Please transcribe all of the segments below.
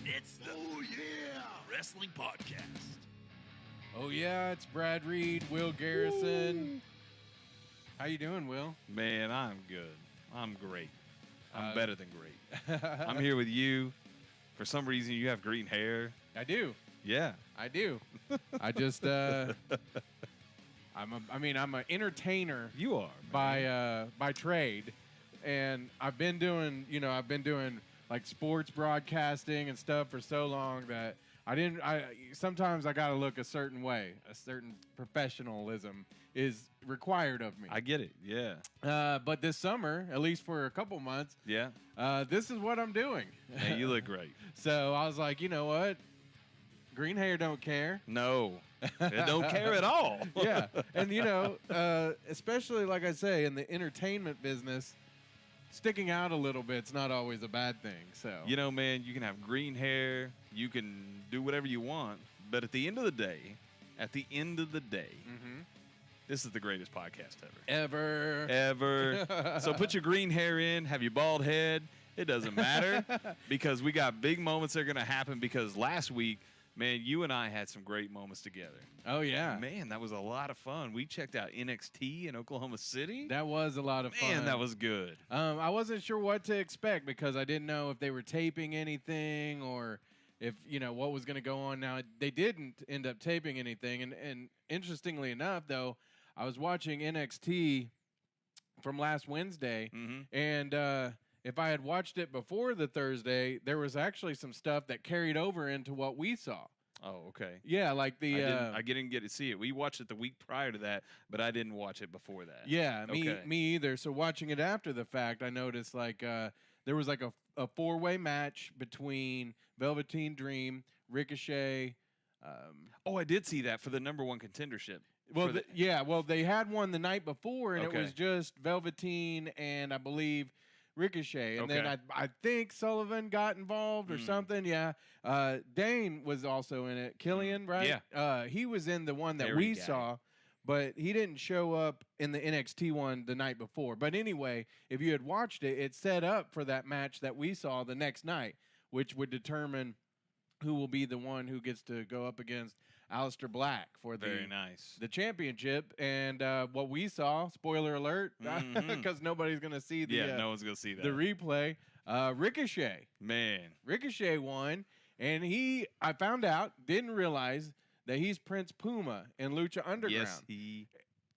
It's the Wrestling Podcast. Oh yeah, it's Brad Reed, Will Garrison. How you doing, Will? Man, I'm good. I'm great. I'm better than great. I'm here with you. For some reason, you have green hair. I do. Yeah, I do. I just I'm an entertainer you are man. by trade, and I've been doing like sports broadcasting and stuff for so long that sometimes I got to look a certain way. A certain professionalism is required of me. I get it. Yeah. But this summer, at least for a couple months, Yeah. this is what I'm doing. Man, you look great. So I was like, you know what? Green hair don't care. No, it don't care at all. Yeah. And, especially, like I say, in the entertainment business, sticking out a little bit's not always a bad thing. So Man, you can have green hair. You can do whatever you want. But at the end of the day, mm-hmm. this is the greatest podcast Ever. ever. So put your green hair in, have your bald head. It doesn't matter because we got big moments that are going to happen because last week, man, you and I had some great moments together. Oh, yeah. Man, that was a lot of fun. We checked out NXT in Oklahoma City. That was a lot of fun. Man, that was good. I wasn't sure what to expect because I didn't know if they were taping anything or if, what was going to go on. Now, they didn't end up taping anything. And interestingly enough, though, I was watching NXT from last Wednesday, and if I had watched it before the Thursday, there was actually some stuff that carried over into what we saw. Oh, okay. Yeah, like I didn't get to see it. We watched it the week prior to that, but I didn't watch it before that. Yeah, Okay. me either. So watching it after the fact, I noticed there was like a four-way match between Velveteen Dream, Ricochet. I did see that for the number one contendership. Well, they had one the night before, and Okay. it was just Velveteen and I believe Ricochet, and Okay. then I think Sullivan got involved or something. Yeah, Dane was also in it. Killian, right? Yeah. He was in the one that Hairy we guy. saw, but he didn't show up in the NXT one the night before. But anyway, if you had watched it, it set up for that match that we saw the next night, which would determine who will be the one who gets to go up against Aleister Black for Very nice. the championship. And what we saw, spoiler alert, because nobody's going to see no one's going to see that. the replay, Ricochet. Man. Ricochet won, and I found out, didn't realize that he's Prince Puma in Lucha Underground. Yes,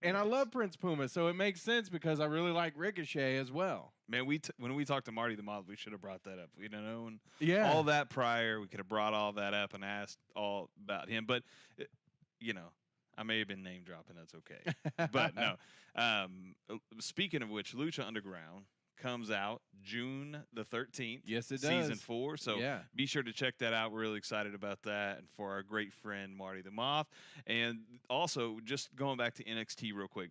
And I love Prince Puma, so it makes sense because I really like Ricochet as well. Man, when we talked to Marty the Moth, we should have brought that up. We'd have known Yeah. all that prior. We could have brought all that up and asked all about him. But, I may have been name dropping. That's okay. But no. Speaking of which, Lucha Underground comes out June the 13th. Yes, it does. Season 4. So Yeah. be sure to check that out. We're really excited about that. And for our great friend, Marty the Moth. And also, just going back to NXT real quick,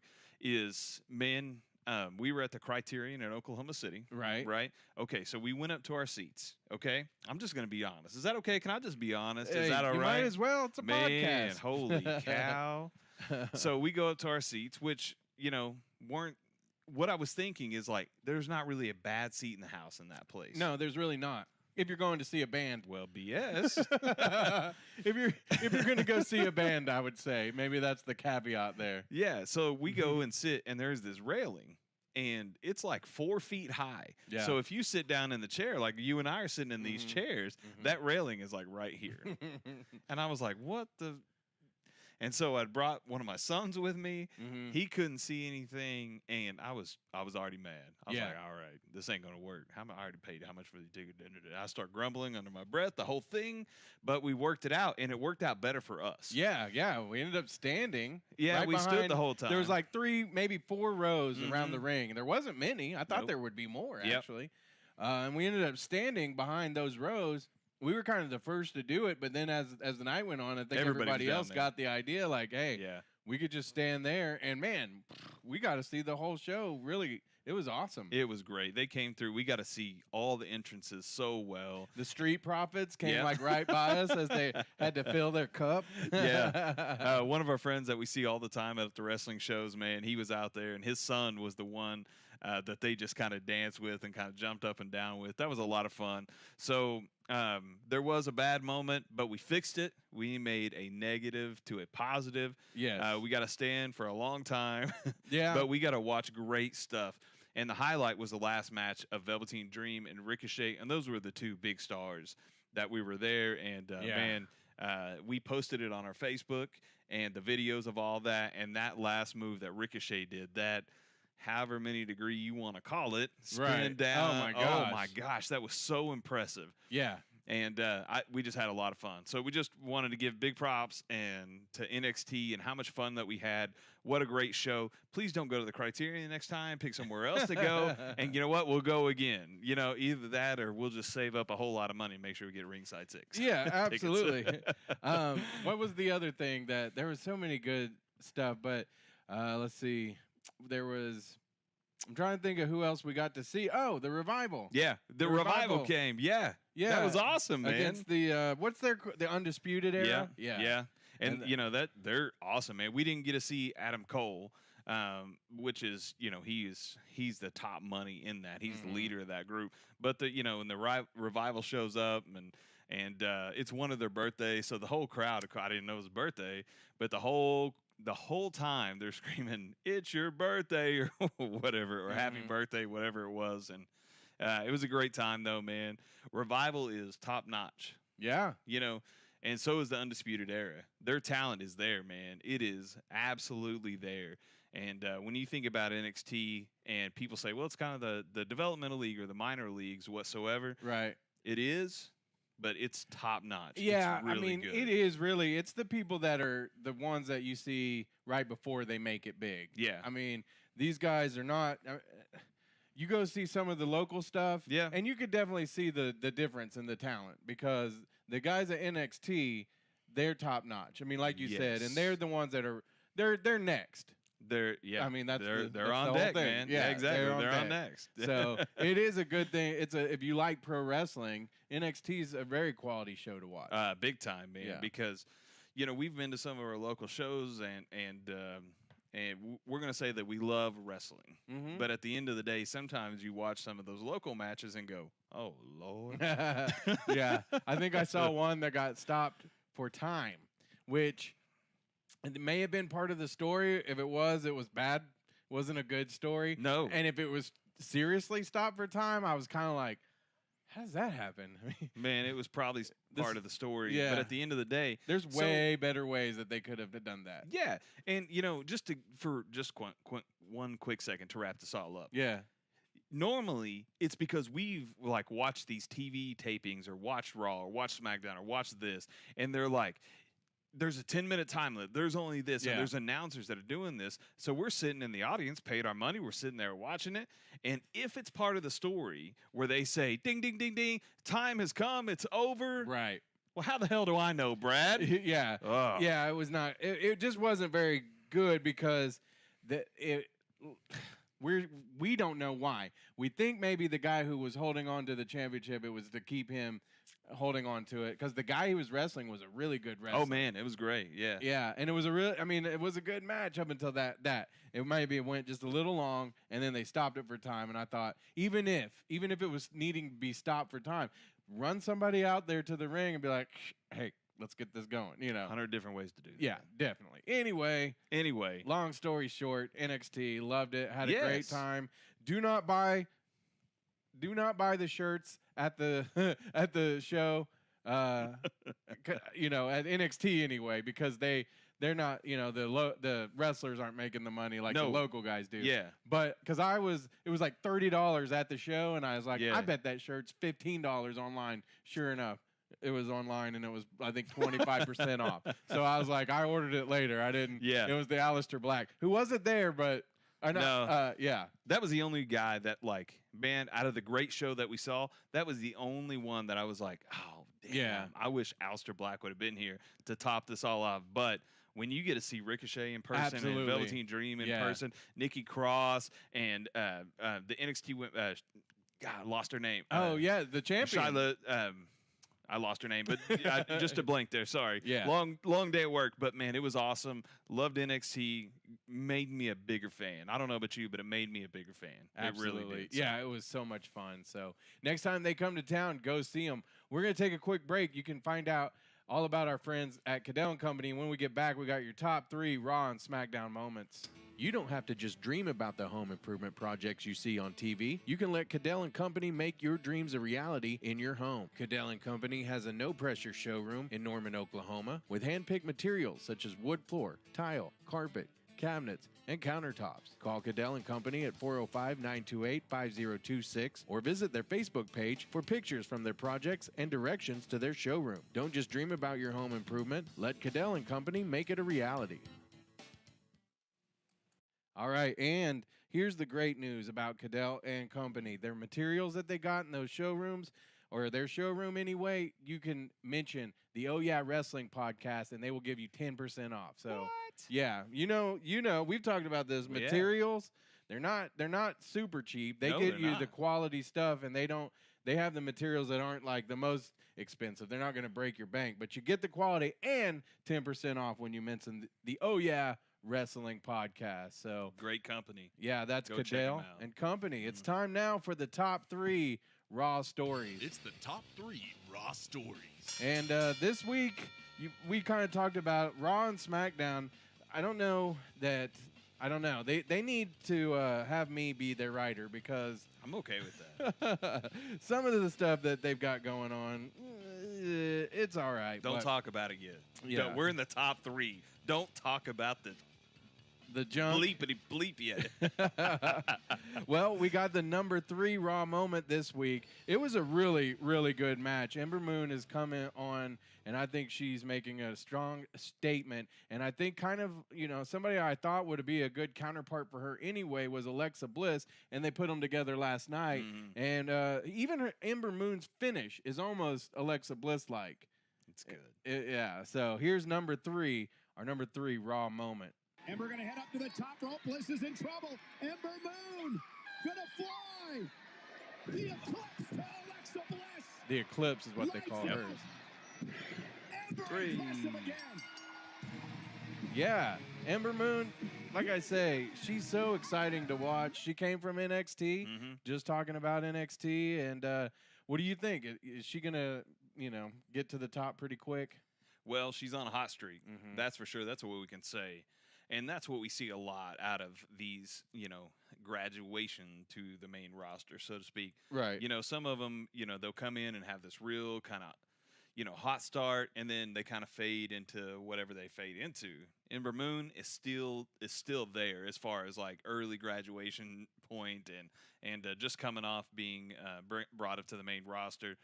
we were at the Criterion in Oklahoma City. Right. Right? Okay, so we went up to our seats. Okay? I'm just going to be honest. Is that okay? Can I just be honest? Hey, Is that all you right? might as well. It's a Man, podcast. holy cow. So we go up to our seats, which, weren't. What I was thinking is there's not really a bad seat in the house in that place. No, there's really not. If you're going to see a band. Well, BS. if you're going to go see a band, I would say maybe that's the caveat there. Yeah, so we go and sit, and there's this railing, and it's like 4 feet high. Yeah. So if you sit down in the chair, like you and I are sitting in these chairs, that railing is like right here. And I was like, what the... And so I brought one of my sons with me. He couldn't see anything, and I was already mad. I was like, all right, this ain't gonna work. I already paid how much for the ticket? I start grumbling under my breath, the whole thing. But we worked it out, and it worked out better for us. Yeah. We ended up standing. Yeah, right we stood behind- the whole time. There was like 3, maybe 4 rows around the ring. There wasn't many. I thought Nope. there would be more, Yep. actually. And we ended up standing behind those rows. We were kind of the first to do it, but then as the night went on, I think Everybody everybody was down else there. got the idea, like, hey, Yeah. we could just stand there. And, man, we got to see the whole show. Really, it was awesome. It was great. They came through. We got to see all the entrances so well. The Street Profits came Yeah. like right by us as they had to fill their cup. Yeah. One of our friends that we see all the time at the wrestling shows, man, he was out there, and his son was the one that they just kind of danced with and kind of jumped up and down with. That was a lot of fun. So there was a bad moment, but we fixed it. We made a negative to a positive. Yes. We got to stand for a long time. Yeah. But we got to watch great stuff. And the highlight was the last match of Velveteen Dream and Ricochet, and those were the two big stars that we were there. And man, we posted it on our Facebook and the videos of all that. And that last move that Ricochet did, that however many degree you want to call it, spin down. Oh my gosh, that was so impressive. Yeah. And we just had a lot of fun. So we just wanted to give big props and to NXT and how much fun that we had. What a great show. Please don't go to the Criterion next time. Pick somewhere else to go. And you know what? We'll go again. You know, either that or we'll just save up a whole lot of money and make sure we get ringside six. Yeah, absolutely. What was the other thing that there was so many good stuff, but let's see. There was, I'm trying to think of who else we got to see. Oh, the Revival. Yeah, the Revival came. Yeah. Yeah. That was awesome, man. Against the, what's the Undisputed Era? Yeah. And you know, that they're awesome, man. We didn't get to see Adam Cole, which is, you know, he's the top money in that. He's the leader of that group. But the, you know, when the Revival shows up and it's one of their birthdays, so the whole crowd, I didn't know it was a birthday, but the whole time they're screaming, "It's your birthday," or whatever, or "Happy birthday," whatever it was. And it was a great time, though, man. Revival is top notch. Yeah. You know, and so is the Undisputed Era. Their talent is there, man. It is absolutely there. And when you think about NXT and people say, well, it's kind of the developmental league or the minor leagues whatsoever. Right. It is, but it's top notch. Yeah, it's really I mean, good. it is really. It's the people that are the ones that you see right before they make it big. Yeah. I mean, these guys are not. You go see some of the local stuff, yeah, and you could definitely see the difference in the talent because the guys at NXT, they're top notch. I mean, like you said, and they're the ones that are they're next. I mean, that's they're on deck, man. Yeah, exactly. They're on next. So it is a good thing. If you like pro wrestling, NXT is a very quality show to watch. Big time, man. Yeah. Because, you know, we've been to some of our local shows and we're gonna say that we love wrestling. But at the end of the day, sometimes you watch some of those local matches and go, "Oh Lord." Yeah, I think I saw one that got stopped for time, which. And it may have been part of the story. If it was bad. Wasn't a good story. No. And if it was seriously stopped for time, I was kind of like, how does that happen? Man, it was probably part of the story. Yeah. But at the end of the day, there's way better ways that they could have done that. Yeah. And, you know, for one quick second to wrap this all up. Yeah. Normally, it's because we've like watched these TV tapings or watched Raw or watched SmackDown or watched this, and they're like, there's a 10-minute time limit. There's only this, and there's announcers that are doing this. So we're sitting in the audience, paid our money. We're sitting there watching it. And if it's part of the story where they say, ding, ding, ding, ding, time has come, it's over. Right. Well, how the hell do I know, Brad? Yeah. Ugh. Yeah, it was not. It just wasn't very good because we don't know why. We think maybe the guy who was holding on to the championship, it was to keep him holding on to it because the guy he was wrestling was a really good wrestler. Oh man, it was great. Yeah. Yeah, and it was it was a good match up until that. It maybe it went just a little long and then they stopped it for time, and I thought even if it was needing to be stopped for time, run somebody out there to the ring and be like, "Hey, let's get this going," you know. 100 different ways to do that. Yeah, definitely. Anyway, long story short, NXT, loved it, had a great time. Do not buy the shirts at the at the show, you know, at NXT anyway, because they're not, you know, the wrestlers aren't making the money like the local guys do. Yeah. But because it was like $30 at the show, and I was like, I bet that shirt's $15 online. Sure enough, it was online, and it was, I think, 25% off. So I was like, I ordered it later. I didn't. Yeah. It was the Aleister Black, who wasn't there, but. Yeah. That was the only guy that, like, man, out of the great show that we saw, that was the only one that I was like, oh, damn. Yeah. I wish Aleister Black would have been here to top this all off. But when you get to see Ricochet in person and Velveteen Dream in person, Nikki Cross and the NXT, God, I lost her name. Oh, yeah, the champion. Shyla, I lost her name, but just a blank there. Sorry. Yeah. Long day at work, but man, it was awesome. Loved NXT. Made me a bigger fan. I don't know about you, but it made me a bigger fan. Absolutely. It really did. So. Yeah, it was so much fun. So next time they come to town, go see them. We're going to take a quick break. You can find out all about our friends at Cadell & Company. When we get back, we got your top 3 Raw and Smackdown moments. You don't have to just dream about the home improvement projects you see on TV. You can let Cadell & Company make your dreams a reality in your home. Cadell & Company has a no-pressure showroom in Norman, Oklahoma, with hand-picked materials such as wood floor, tile, carpet, cabinets, and countertops. Call Cadell & Company at 405-928-5026 or visit their Facebook page for pictures from their projects and directions to their showroom. Don't just dream about your home improvement. Let Cadell & Company make it a reality. All right, and here's the great news about Cadell & Company. Their materials that they got in those showrooms, or their showroom anyway, you can mention the Oh Yeah Wrestling podcast, and they will give you 10% off. So, What? yeah, you know, we've talked about this. Yeah. Materials, they're not super cheap. They No, give they're you not. the quality stuff, and they have the materials that aren't like the most expensive. They're not going to break your bank, but you get the quality and 10% off when you mention the Oh Yeah Wrestling podcast. So Great company. yeah, that's Go check 'em Cadell out. & Company. It's time now for the top 3 Raw stories. It's the top 3 Raw stories. And this week, we kind of talked about Raw and SmackDown. I don't know. They need to have me be their writer because I'm okay with that. some of the stuff that they've got going on, it's all right. Don't but talk about it yet. Yeah. No, we're in the top 3. Don't talk about the the jump. bleepity bleep yet. Well, we got the number 3 Raw moment this week. It was a really, really good match. Ember Moon is coming on, and I think she's making a strong statement. And I think kind of, somebody I thought would be a good counterpart for her anyway was Alexa Bliss, and they put them together last night. Mhm. And even her Ember Moon's finish is almost Alexa Bliss-like. It's good. Yeah, so here's number 3, our number 3 Raw moment. Ember gonna head up to the top rope. Bliss is in trouble. Ember Moon gonna fly. The eclipse to Alexa Bliss. The Eclipse is what they call Lights out. hers. Ember 3. impressive again. Yeah, Ember Moon, like I say, she's so exciting to watch. She came from NXT, Mhm. just talking about NXT. And what do you think? Is she going to, get to the top pretty quick? Well, she's on a hot streak. Mhm. That's for sure. That's what we can say. And that's what we see a lot out of these, graduation to the main roster, so to speak. Right. Some of them, they'll come in and have this real kind of, hot start, and then they kind of fade into whatever they fade into. Ember Moon is still there as far as like early graduation point and just coming off being brought up to the main roster.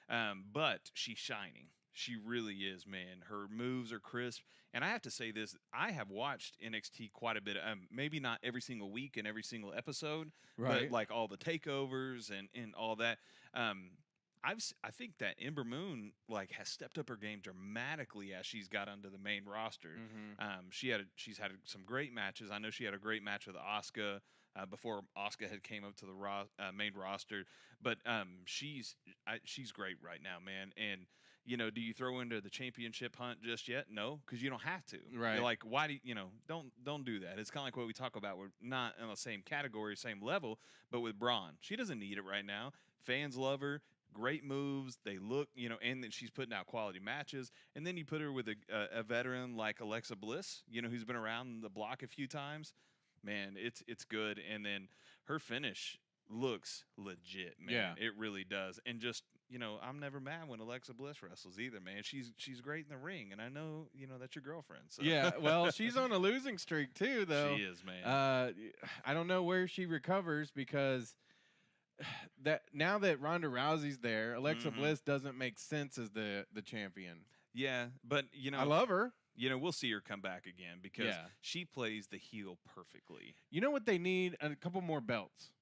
But she's shining. She really is, man. Her moves are crisp. And I have to say this, I have watched NXT quite a bit. Maybe not every single week and every single episode, Right. but like all the takeovers and all that. I think that Ember Moon has stepped up her game dramatically as she's got onto the main roster. Mhm. She's had some great matches. I know she had a great match with Asuka before Asuka had came up to the main roster. But she's great right now, man. And do you throw into the championship hunt just yet? No, because you don't have to. Right. You're like, why do don't do that? It's kind of like what we talk about. We're not on the same category, same level, but with Braun, she doesn't need it right now. Fans love her. Great moves. They look, and then she's putting out quality matches. And then you put her with a veteran like Alexa Bliss, who's been around the block a few times. Man, it's good. And then her finish looks legit, man. Yeah. It really does. And just, I'm never mad when Alexa Bliss wrestles either, man. She's great in the ring, and I know, that's your girlfriend. So. Yeah, well, she's on a losing streak too, though. She is, man. I don't know where she recovers because that now that Ronda Rousey's there, Alexa Mhm. Bliss doesn't make sense as the champion. Yeah, but I love her. we'll see her come back again because Yeah. she plays the heel perfectly. You know what they need? A couple more belts.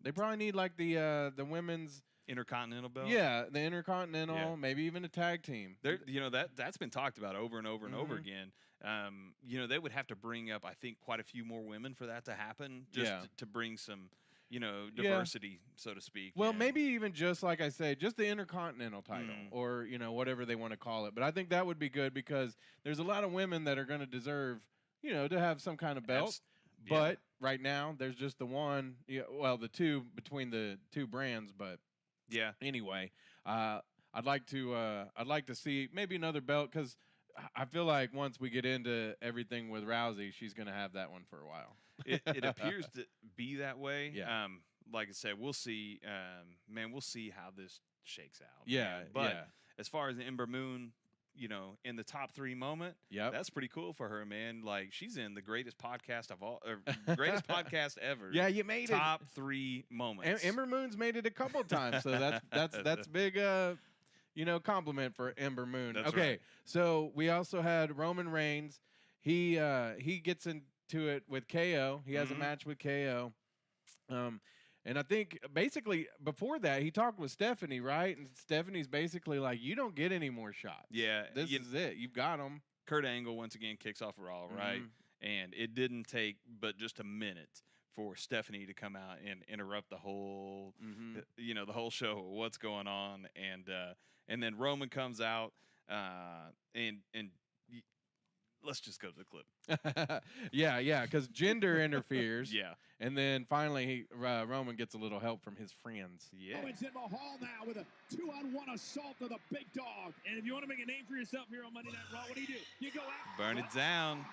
They probably need like the women's. Intercontinental belt. Yeah, the Intercontinental, Yeah. maybe even a tag team. There, that's been talked about over and over and over Mhm. again. They would have to bring up, I think, quite a few more women for that to happen, just Yeah. to bring some, diversity, so to speak. Well, and- maybe even just like I say, just the Intercontinental title or, whatever they want to call it. But I think that would be good because there's a lot of women that are going to deserve, to have some kind of belt. yeah. But right now, there's just the one, the two between the two brands. But Yeah. anyway, I'd like to see maybe another belt because I feel like once we get into everything with Rousey, she's going to have that one for a while. It appears to be that way. Yeah. Like I said, we'll see. Man, we'll see how this shakes out. Yeah, man. But yeah. as far as Ember Moon, in the top 3 moment, Yep. that's pretty cool for her, man. Like she's in the greatest podcast of all, greatest podcast ever. Yeah, you made top 3 moments. Ember Moon's made it a couple times, so that's big. Compliment for Ember Moon. That's okay, right. so we also had Roman Reigns. He gets into it with KO. He has a match with KO. And I think basically before that he talked with Stephanie, right? And Stephanie's basically like, "You don't get any more shots. Yeah, This is it. You've got them." Kurt Angle once again kicks off Raw, right? And it didn't take but just a minute for Stephanie to come out and interrupt the whole, the whole show. What's going on? And then Roman comes out, let's just go to the clip. yeah, because gender interferes. Yeah, And then finally, Roman gets a little help from his friends. yeah. Owens in Mahal now with a 2-on-1 assault of the big dog. And if you want to make a name for yourself here on Monday Night Raw, what do? You go out. Burn it down.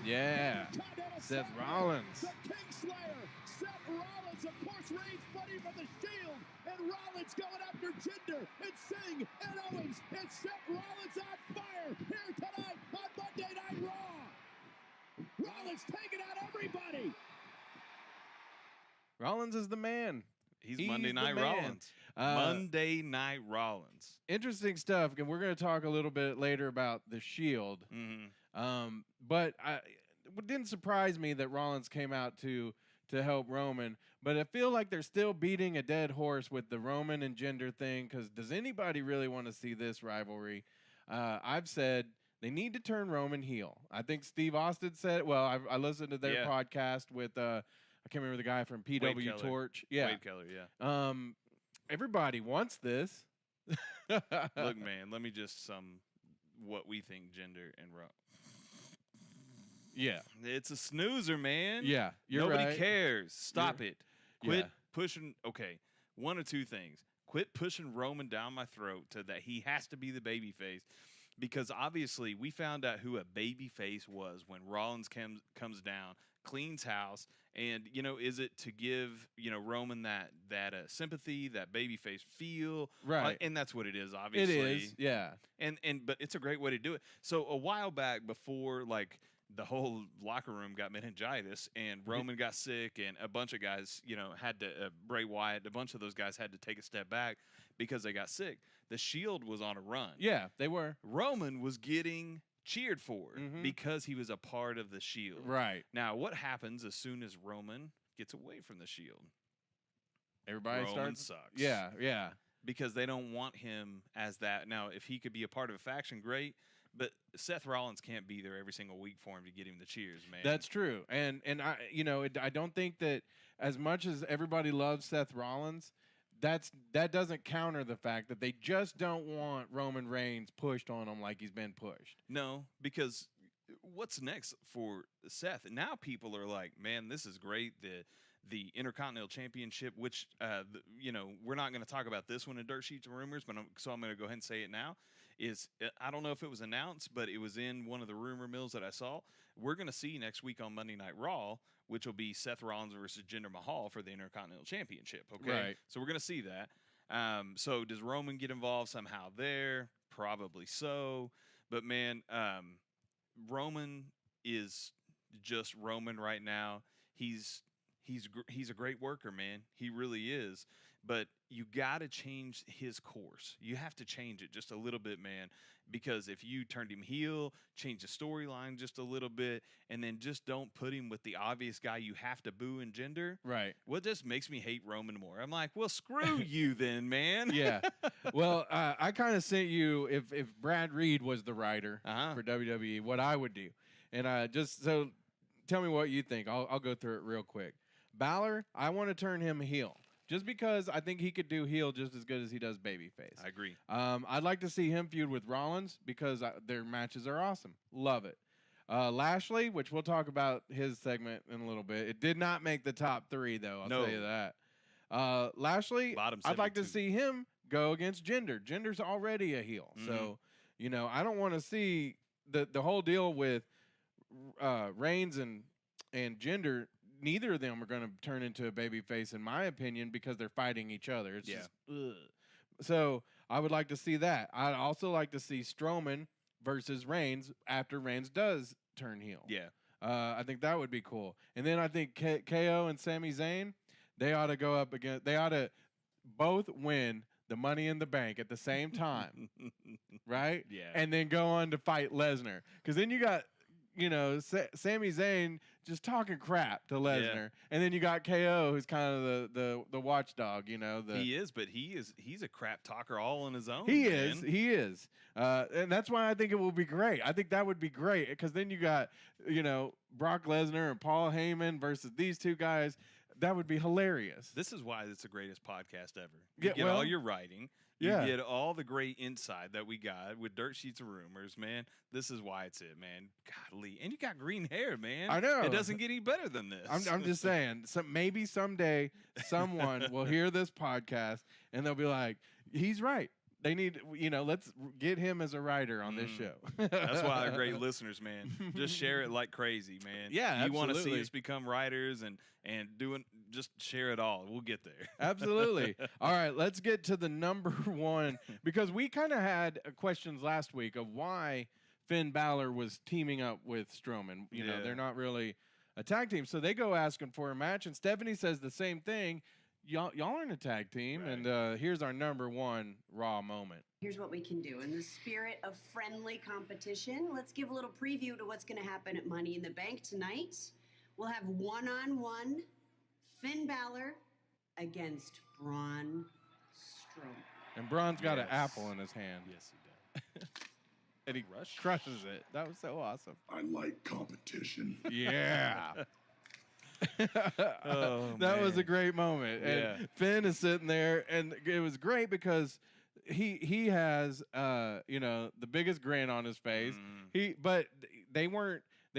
Yeah, Continental Seth Champion, Rollins. The Kingslayer. Seth Rollins, of course, Reigns fighting for the Shield. And Rollins going after Jinder and Singh and Owens. And Seth Rollins on fire here tonight on Monday Night Raw. Rollins taking out everybody. Rollins is the man. He's Monday the Night man. Rollins. Monday Night Rollins. Interesting stuff, and we're going to talk a little bit later about the Shield. But it didn't surprise me that Rollins came out to help Roman. But I feel like they're still beating a dead horse with the Roman and Jinder thing. Because does anybody really want to see this rivalry? I've said they need to turn Roman heel. I think Steve Austin said. Well, I listened to their podcast with I can't remember the guy from PW Torch. Yeah, Wade Keller. Yeah. Everybody wants this. Look, man. Let me just sum what we think Jinder and Raw. Yeah. It's a snoozer, man. Yeah, Nobody right. cares. Stop it. Quit Yeah. pushing. Okay, one or two things. Quit pushing Roman down my throat to that he has to be the babyface, because obviously we found out who a babyface was when Rollins comes down, cleans house, and is it to give Roman that sympathy, that babyface feel, Right. And that's what it is. Obviously, It is. Yeah. but it's a great way to do it. So a while back, before the whole locker room got meningitis and Roman got sick and a bunch of guys, had to, Bray Wyatt, a bunch of those guys had to take a step back because they got sick. The Shield was on a run. Yeah, they were. Roman was getting cheered for because he was a part of the Shield. Right. Now, what happens as soon as Roman gets away from the Shield? Everybody Roman starts. sucks. Yeah. Because they don't want him as that. Now, if he could be a part of a faction, great. But Seth Rollins can't be there every single week for him to get him the cheers, man. That's true. And I I don't think that as much as everybody loves Seth Rollins, that doesn't counter the fact that they just don't want Roman Reigns pushed on him like he's been pushed. No, because what's next for Seth? Now people are like, man, this is great. The Intercontinental Championship, which we're not going to talk about this one in Dirt Sheets and Rumors, but I'm going to go ahead and say it now. I don't know if it was announced, but it was in one of the rumor mills that I saw. We're going to see next week on Monday Night Raw, which will be Seth Rollins versus Jinder Mahal for the Intercontinental Championship. Okay, Right. So we're going to see that. So does Roman get involved somehow there? Probably so. But man, Roman is just Roman right now. He's a great worker, man. He really is. But you got to change his course. You have to change it just a little bit, man. Because if you turned him heel, change the storyline just a little bit, and then just don't put him with the obvious guy you have to boo and Jinder. Right. Well, it just makes me hate Roman more. I'm like, well, screw you then, man. Yeah. Well, I kind of sent you if Brad Reed was the writer Uh-huh. for WWE, what I would do, and just so tell me what you think. I'll go through it real quick. Balor, I want to turn him heel. Just because I think he could do heel just as good as he does babyface. I agree. I'd like to see him feud with Rollins because their matches are awesome. Love it. Lashley, which we'll talk about his segment in a little bit. It did not make the top 3, though. I'll tell you that. Lashley, Bottom I'd like to 72. see him go against Jinder. Jinder's already a heel. So, I don't want to see the whole deal with Reigns and Jinder. Neither of them are going to turn into a babyface, in my opinion, because they're fighting each other. It's just, ugh. So I would like to see that. I'd also like to see Strowman versus Reigns after Reigns does turn heel. Yeah. I think that would be cool. And then I think KO and Sami Zayn, they ought to go up against. They ought to both win the Money in the Bank at the same time, right? Yeah. And then go on to fight Lesnar, because then you got. Sami Zayn just talking crap to Lesnar, and then you got KO, who's kind of the watchdog. He is, but he's a crap talker all on his own. He man. is, and that's why I think it will be great. I think that would be great because then you got Brock Lesnar and Paul Heyman versus these two guys. That would be hilarious. This is why it's the greatest podcast ever. You Yeah, get well, all your writing. yeah. You get all the great insight that we got with Dirt Sheets of Rumors, man. This is why it's it, man. Golly. And you got green hair, man. I know. It doesn't get any better than this. I'm just saying, maybe someday someone will hear this podcast and they'll be like, he's right. They need, let's get him as a writer on this show. That's why they're great listeners, man. Just share it like crazy, man. Yeah, you want to see absolutely. us become writers and just share it all. We'll get there. Absolutely. All right, let's get to the number 1, because we kind of had questions last week of why Finn Balor was teaming up with Strowman. They're not really a tag team, so they go asking for a match, and Stephanie says the same thing. Y'all aren't a tag team, Right. and here's our number 1 Raw moment. Here's what we can do. In the spirit of friendly competition, let's give a little preview to what's going to happen at Money in the Bank tonight. We'll have one-on-one Finn Balor against Braun Strowman. And Braun's got an Yes. apple in his hand. Yes, he does. And he crushes it. That was so awesome. I like competition. Yeah. Oh, That was a man. great moment. Yeah. And Finn is sitting there, and it was great because he has the biggest grin on his face. But they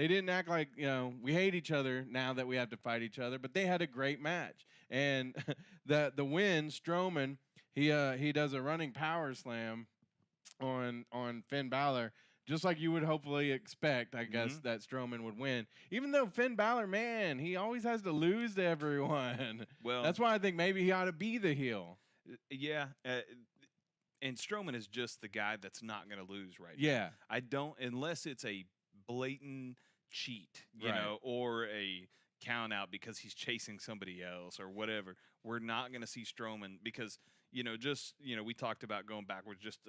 didn't act like we hate each other now that we have to fight each other. But they had a great match, and the win, Strowman, he does a running power slam on Finn Balor. Just like you would hopefully expect, I guess, that Strowman would win. Even though Finn Balor, man, he always has to lose to everyone. Well, That's why I think maybe he ought to be the heel. yeah. And Strowman is just the guy that's not going to lose right now. Yeah. I don't, unless it's a blatant cheat, Right. or a count out because he's chasing somebody else or whatever. We're not going to see Strowman because, we talked about going backwards just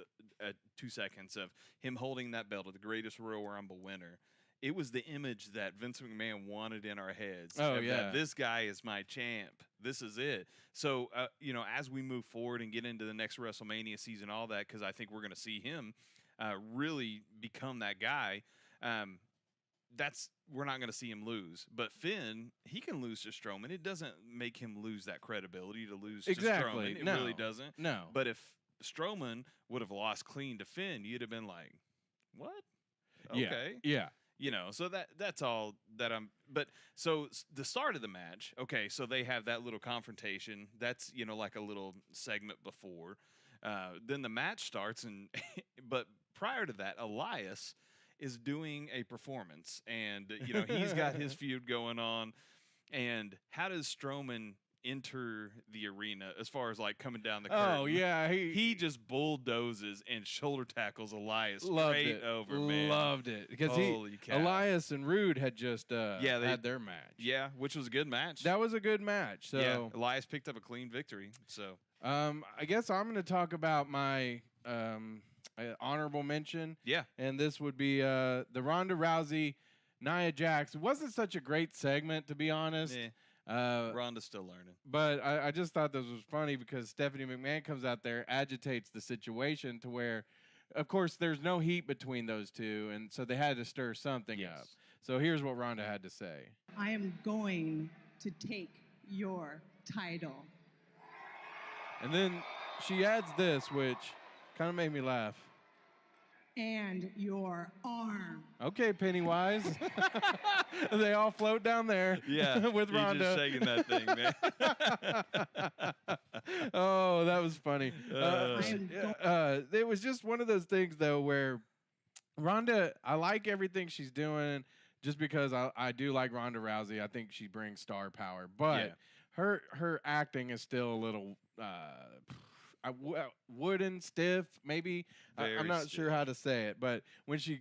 2 seconds of him holding that belt of the greatest Royal Rumble winner. It was the image that Vince McMahon wanted in our heads. Oh, of yeah. that this guy is my champ. This is it. So, as we move forward and get into the next WrestleMania season, all that, because I think we're going to see him really become that guy. We're not going to see him lose. But Finn, he can lose to Strowman. It doesn't make him lose that credibility to lose Exactly. to Strowman. It No. really doesn't. No. But if Strowman would have lost clean to Finn, you'd have been like, what? Okay. Yeah. So that's all that I'm. But so the start of the match, okay, so they have that little confrontation. That's like a little segment before. Then the match starts, but prior to that, Elias is doing a performance, and he's got his feud going on. And how does Strowman enter the arena as far as like coming down the curtain? Oh, yeah. He just bulldozes and shoulder tackles Elias loved straight it. over, man. Loved it. Because Holy cow. Elias and Rude had just had their match. Yeah, which was a good match. That was a good match. So yeah, Elias picked up a clean victory. So I guess I'm going to talk about my honorable mention. yeah, And this would be the Ronda Rousey, Nia Jax. It wasn't such a great segment, to be honest. Ronda's still learning. But I just thought this was funny because Stephanie McMahon comes out there, agitates the situation to where, of course, there's no heat between those two. And so they had to stir something Yes. up. So here's what Ronda had to say. I am going to take your title. And then she adds this, which kind of made me laugh. And your arm. Okay, Pennywise. They all float down there. Yeah, with he's Ronda. just shaking that thing, man. Oh, that was funny. I'm It was just one of those things, though, where Ronda, I like everything she's doing just because I do like Ronda Rousey. I think she brings star power. But her acting is still a little wooden, stiff, maybe. I'm not sure how to say it, but when she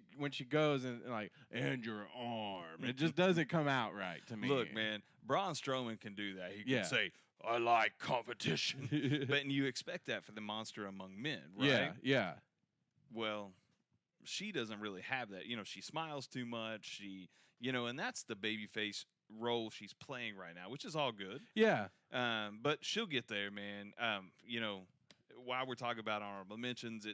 goes and like, and your arm, it just doesn't come out right to me. Look, man, Braun Strowman can do that. He Yeah. can say, I like competition. But you expect that for the monster among men, right? Yeah. Well, she doesn't really have that. You know, she smiles too much. She, and that's the babyface role she's playing right now, which is all good. Yeah. But she'll get there, man. While we're talking about honorable mentions,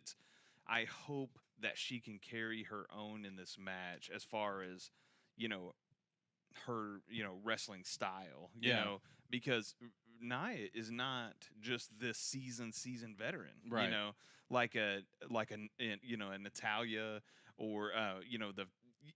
I hope that she can carry her own in this match as far as, her, wrestling style, because Nia is not just this seasoned veteran, Right. like a Natalia or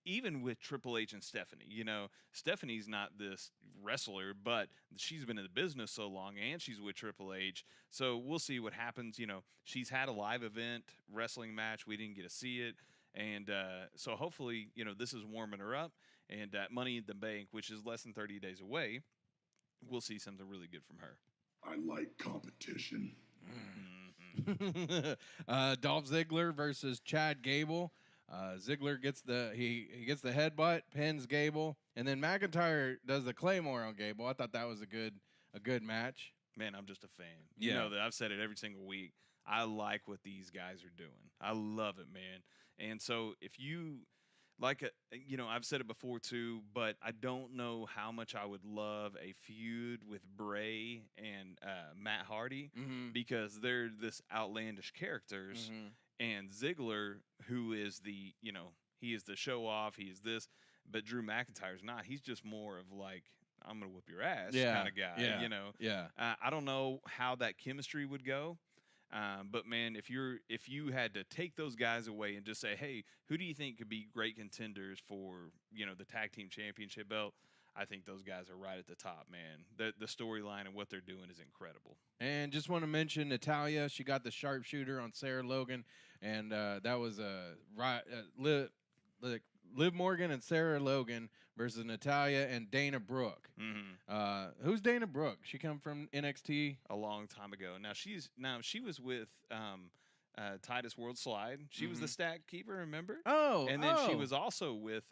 even with Triple H and Stephanie. Stephanie's not this wrestler, but she's been in the business so long and she's with Triple H. So we'll see what happens. She's had a live event wrestling match. We didn't get to see it. And so hopefully, this is warming her up. And Money in the Bank, which is less than 30 days away, we'll see something really good from her. I like competition. Dolph Ziggler versus Chad Gable. Ziggler gets he gets the headbutt, pins Gable, and then McIntyre does the Claymore on Gable. I thought that was a good match. Man, I'm just a fan. Yeah. You know that I've said it every single week. I like what these guys are doing. I love it, man. And so if you I've said it before too, but I don't know how much I would love a feud with Bray and Matt Hardy because they're this outlandish characters. And Ziggler, who is he is the show off, he is this, but Drew McIntyre's not. He's just more of like, I'm gonna whoop your ass kind of guy. Yeah. I don't know how that chemistry would go. But man, if you had to take those guys away and just say, hey, who do you think could be great contenders for the tag team championship belt? I think those guys are right at the top, man. The storyline and what they're doing is incredible. And just want to mention Natalia. She got the sharpshooter on Sarah Logan, and that was Liv Morgan and Sarah Logan versus Natalia and Dana Brooke. Who's Dana Brooke? She come from NXT a long time ago. Now she was with Titus World Slide. She was the stat keeper, remember? Oh, and then she was also with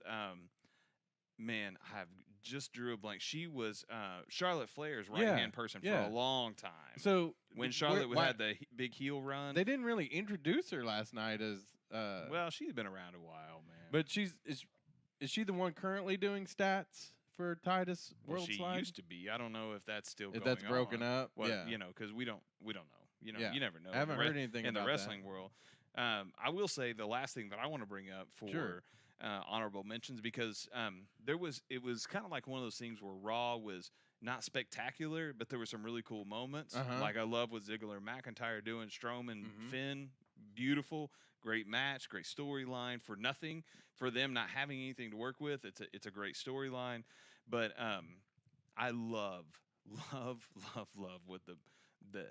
man, I've just drew a blank. She was Charlotte Flair's right-hand person for a long time. So when Charlotte had the big heel run, they didn't really introduce her last night as well, she's been around a while, man. But is she the one currently doing stats for Titus World She Slide? used to be. I don't know if that's still if going that's broken on. up. Well, yeah, because we don't know. You never know. I haven't heard anything in about the wrestling that. world. I will say the last thing that I want to bring up for honorable mentions, because it was kind of like one of those things where Raw was not spectacular, but there were some really cool moments. Like I love what Ziggler and McIntyre doing, Strowman, Finn, beautiful, great match, great storyline for nothing, for them not having anything to work with. It's a great storyline, but I love what the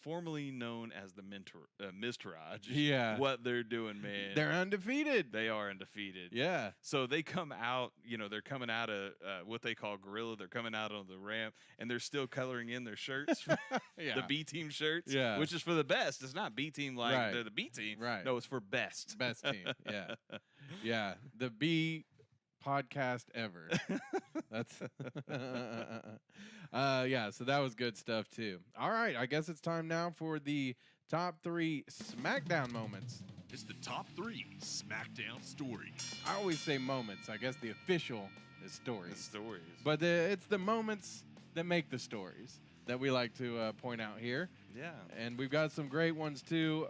formerly known as the Miztourage. Yeah. What they're doing, man. They're undefeated. They are undefeated. Yeah. So they come out, they're coming out of what they call Gorilla. They're coming out on the ramp, and they're still coloring in their shirts, the B Team shirts, which is for the best. It's not B Team like they're the B Team. Right. No, it's for best. Best team. Yeah. Yeah. The B podcast ever. That's yeah, so that was good stuff too. All right, I guess it's time now for the top 3 SmackDown moments. It's the top 3 SmackDown stories. I always say moments. I guess the official is stories. The stories. But it's the moments that make the stories that we like to point out here. Yeah. And we've got some great ones too.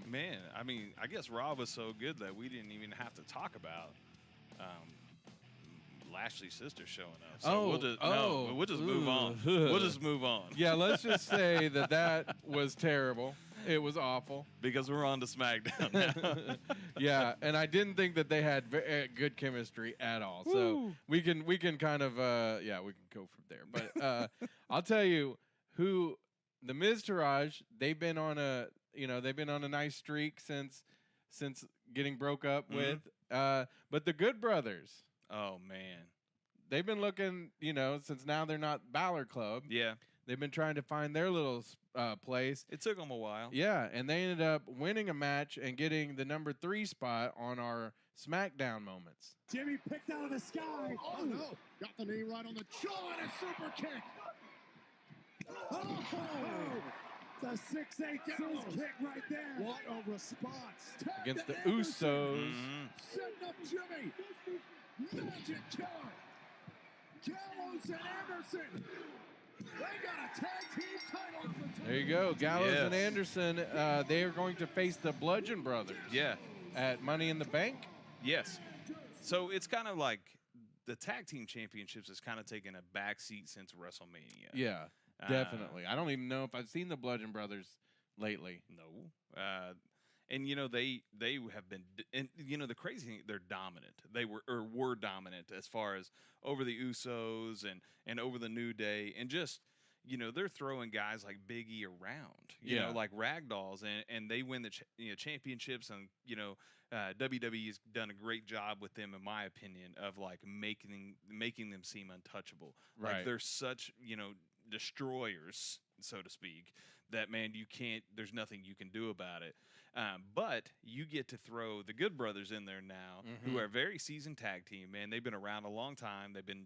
Man, I mean, I guess Raw was so good that we didn't even have to talk about Lashley's sister showing up. So we'll just move on. Ooh. We'll just move on. Yeah, let's just say that was terrible. It was awful. Because we're on to SmackDown now. Yeah, and I didn't think that they had good chemistry at all. So we can kind of we can go from there. But I'll tell you who the Miz Taraj, they've been on a nice streak since getting broke up with. But the Good Brothers, Oh, man. they've been looking, since now they're not Balor Club. Yeah. They've been trying to find their little place. It took them a while. Yeah, and they ended up winning a match and getting the number 3 spot on our SmackDown moments. Jimmy picked out of the sky. Oh, no. Got the knee right on the jaw and a super kick. Oh, the 6'8" Sis kick right there. What a response. Against the Usos. Setting up Jimmy. Magic killer. Gallows and Anderson. They got a tag team title. There you go. Gallows and Yes. Anderson, they are going to face the Bludgeon Brothers Yeah. at Money in the Bank. Yes. So it's kind of like the tag team championships has kind of taken a backseat since WrestleMania. Yeah, definitely. I don't even know if I've seen the Bludgeon Brothers lately. No. And they have been, and the crazy thing, they're dominant. They were dominant as far as over the Usos and over the New Day, and just they're throwing guys like Big E around, like ragdolls, and they win the championships, and WWE's done a great job with them, in my opinion, of like making them seem untouchable. Right. Like they're such destroyers, so to speak, that man there's nothing you can do about it. But you get to throw the Good Brothers in there now, who are a very seasoned tag team, man. They've been around a long time. They've been,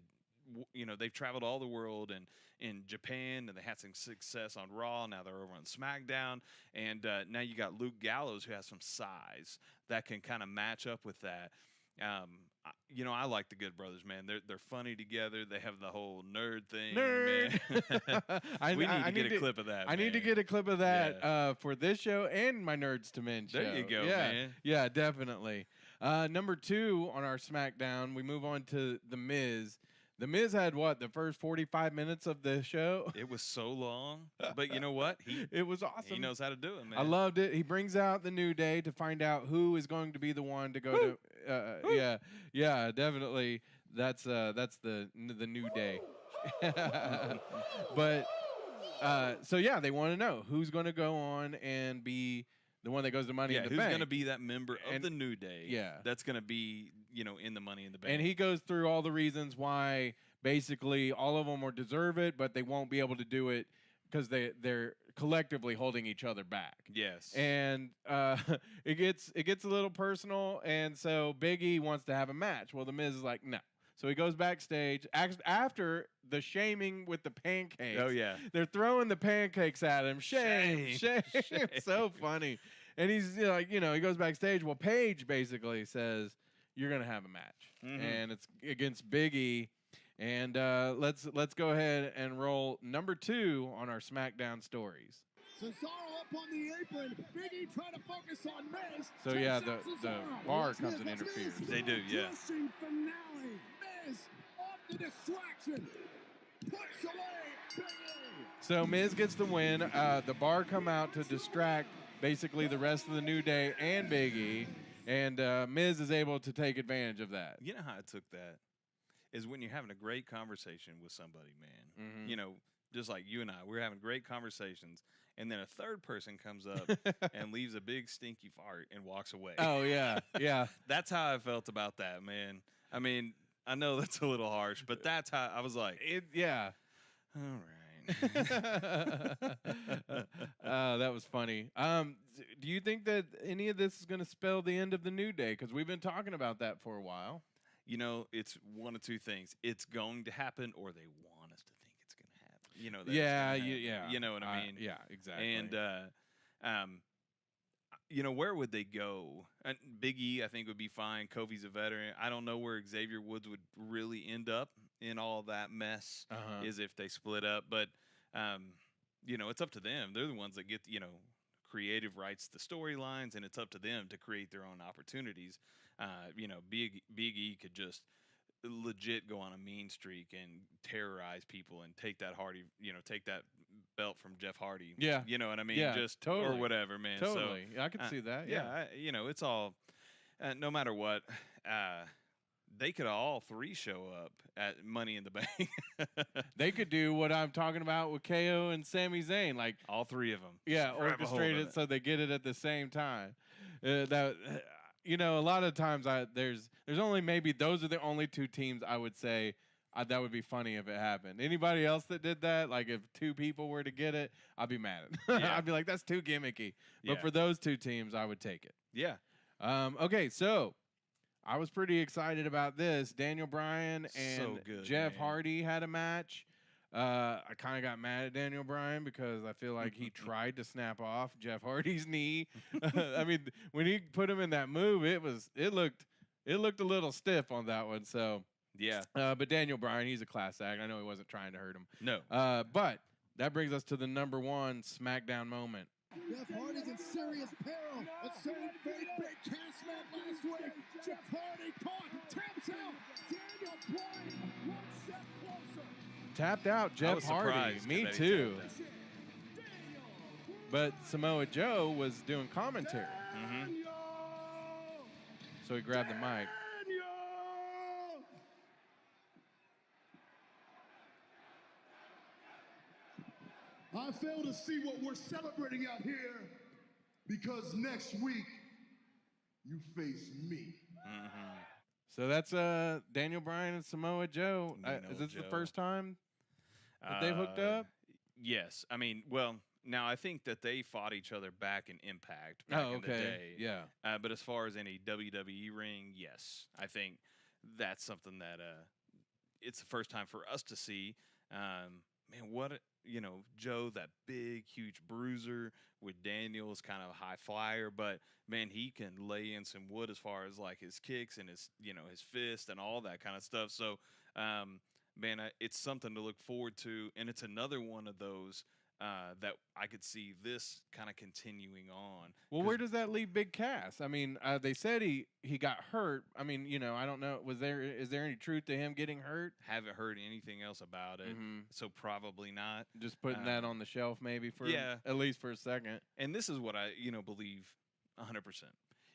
they've traveled all the world and in Japan, and they had some success on Raw. Now they're over on SmackDown, and now you got Luke Gallows, who has some size that can kind of match up with that. I like the Good Brothers, man. They're funny together. They have the whole nerd thing. Nerd. Man. We need to get a clip of that. I need to get a clip of that for this show and my Nerds to Men show. There you go, yeah. man. Yeah, definitely. Number 2 on our SmackDown, we move on to The Miz. The Miz had the first 45 minutes of the show? It was so long, but you know what? It was awesome. He knows how to do it, man. I loved it. He brings out the New Day to find out who is going to be the one to go to. Yeah, definitely. That's the New Day. But they want to know who's going to go on and be the one that goes to Money in the Bank. Who's going to be that member of the New Day? Yeah, that's going to be in the Money in the Bank. And he goes through all the reasons why basically all of them will deserve it, but they won't be able to do it because they're collectively holding each other back. Yes. And it gets a little personal, and so Big E wants to have a match. Well, the Miz is like, no. So he goes backstage after the shaming with the pancakes. Oh yeah, they're throwing the pancakes at him. Shame. It's so funny. And he's he goes backstage. Well, Paige basically says, you're gonna have a match, and it's against Big E. And let's go ahead and roll number 2 on our SmackDown stories. Cesaro up on the apron. Big E trying to focus on Miz. So yeah, the bar comes and interferes. They do, yeah. Juicing finale. Miz off the distraction. Puts away Big E. So Miz gets the win. The bar come out to distract basically the rest of the New Day and Big E. And Miz is able to take advantage of that. You know how I took that? Is when you're having a great conversation with somebody, man. Just like you and I, we're having great conversations, and then a third person comes up and leaves a big stinky fart and walks away. Oh, yeah, yeah. That's how I felt about that, man. I mean, I know that's a little harsh, but that's how I was like, yeah. All right. That was funny. Do you think that any of this is going to spell the end of the New Day? Because we've been talking about that for a while. It's one of two things. It's going to happen, or they want us to think it's going to happen. Yeah. You know what I mean? Yeah, exactly. And where would they go? And Big E, I think, would be fine. Kofi's a veteran. I don't know where Xavier Woods would really end up in all that mess. Is if they split up, but it's up to them. They're the ones that get creative rights to storylines, and it's up to them to create their own opportunities. Big E could just legit go on a mean streak and terrorize people and take that take that belt from Jeff Hardy. Yeah. You know what I mean? Yeah, Just totally. or whatever, man. Totally. So, Yeah, I can see that. Yeah. it's all no matter what. They could all three show up at Money in the Bank. They could do what I'm talking about with KO and Sami Zayn, like All three of them. yeah, Grab a hold orchestrate of it so they get it at the same time. A lot of times there's only maybe those are the only two teams I would say that would be funny if it happened. Anybody else that did that, like if two people were to get it, I'd be mad. Yeah. I'd be like, that's too gimmicky. Yeah. But for those two teams, I would take it. Yeah. Okay, so I was pretty excited about this. Daniel Bryan and So good, Jeff man. Hardy had a match. I kind of got mad at Daniel Bryan because I feel like he tried to snap off Jeff Hardy's knee. I mean, when he put him in that move, it looked a little stiff on that one. So Yeah. but Daniel Bryan, he's a class act. I know he wasn't trying to hurt him. No. But that brings us to the number one SmackDown moment. Jeff Hardy's in serious peril. A certain fake big cast match last week. Jeff Hardy caught, taps out. Daniel Bryan one step closer. Tapped out I Jeff was Hardy. surprised Me that he too. tapped out. But Samoa Joe was doing commentary, Mhm. so he grabbed the mic. I fail to see what we're celebrating out here because next week you face me. So that's Daniel Bryan and Samoa Joe. Mean Is old this the Joe. first time that they've hooked up? Yes. I mean, well, now I think that they fought each other back in Impact back Oh, in the okay. day. Yeah. But as far as any WWE ring, yes, I think that's something that it's the first time for us to see. Man, what Joe, that big, huge bruiser, with Daniel's kind of a high flyer, but man, he can lay in some wood as far as like his kicks and his his fist and all that kind of stuff. So, man, it's something to look forward to, and it's another one of those. That I could see this kind of continuing on. Well, 'Cause where does that leave Big Cass? I mean, they said he got hurt. I mean, I don't know. Is there any truth to him getting hurt? haven't heard anything else about it, so probably not. Just putting that on the shelf, maybe for at least for a second. And this is what I believe 100%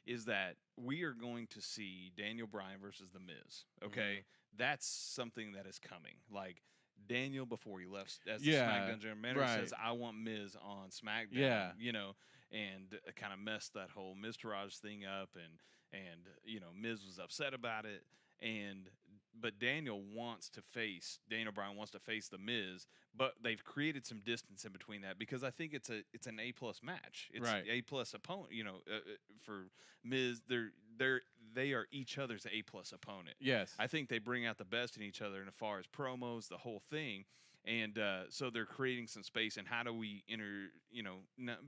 is that we are going to see Daniel Bryan versus The Miz. Okay, that's something that is coming. Like Daniel, before he left as the SmackDown general manager, says, "I want Miz on SmackDown." Yeah. And kind of messed that whole Miz Taraj thing up, and Miz was upset about it, but Daniel Bryan wants to face the Miz, but they've created some distance in between that because I think it's an A+ match. It's Right. A+ opponent. For Miz, they are each other's A+ opponent. Yes. I think they bring out the best in each other, and as far as promos, the whole thing. And so they're creating some space. And how do we enter?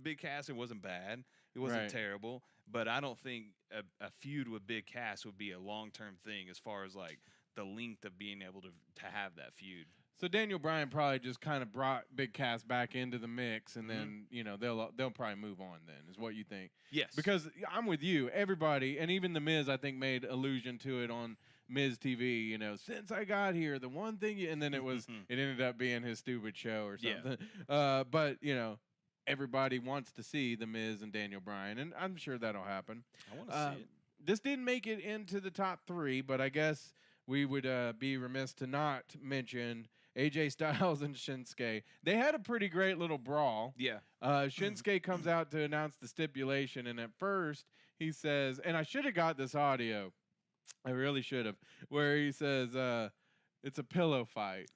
Big Cass, it wasn't bad. It wasn't Right. terrible. But I don't think a feud with Big Cass would be a long-term thing as far as like the length of being able to have that feud. So Daniel Bryan probably just kind of brought Big Cass back into the mix, and then they'll probably move on. Then is what you think? Yes. Because I'm with you. Everybody, and even the Miz, I think made allusion to it on Miz TV. Since I got here, the one thing, and then it ended up being his stupid show or Yeah. something. But everybody wants to see the Miz and Daniel Bryan, and I'm sure that'll happen. I want to see it. This didn't make it into the top 3, but I guess we would be remiss to not mention AJ Styles and Shinsuke. They had a pretty great little brawl. Yeah. Shinsuke comes out to announce the stipulation, and at first he says, and I should have got this audio. I really should have, where he says, it's a pillow fight.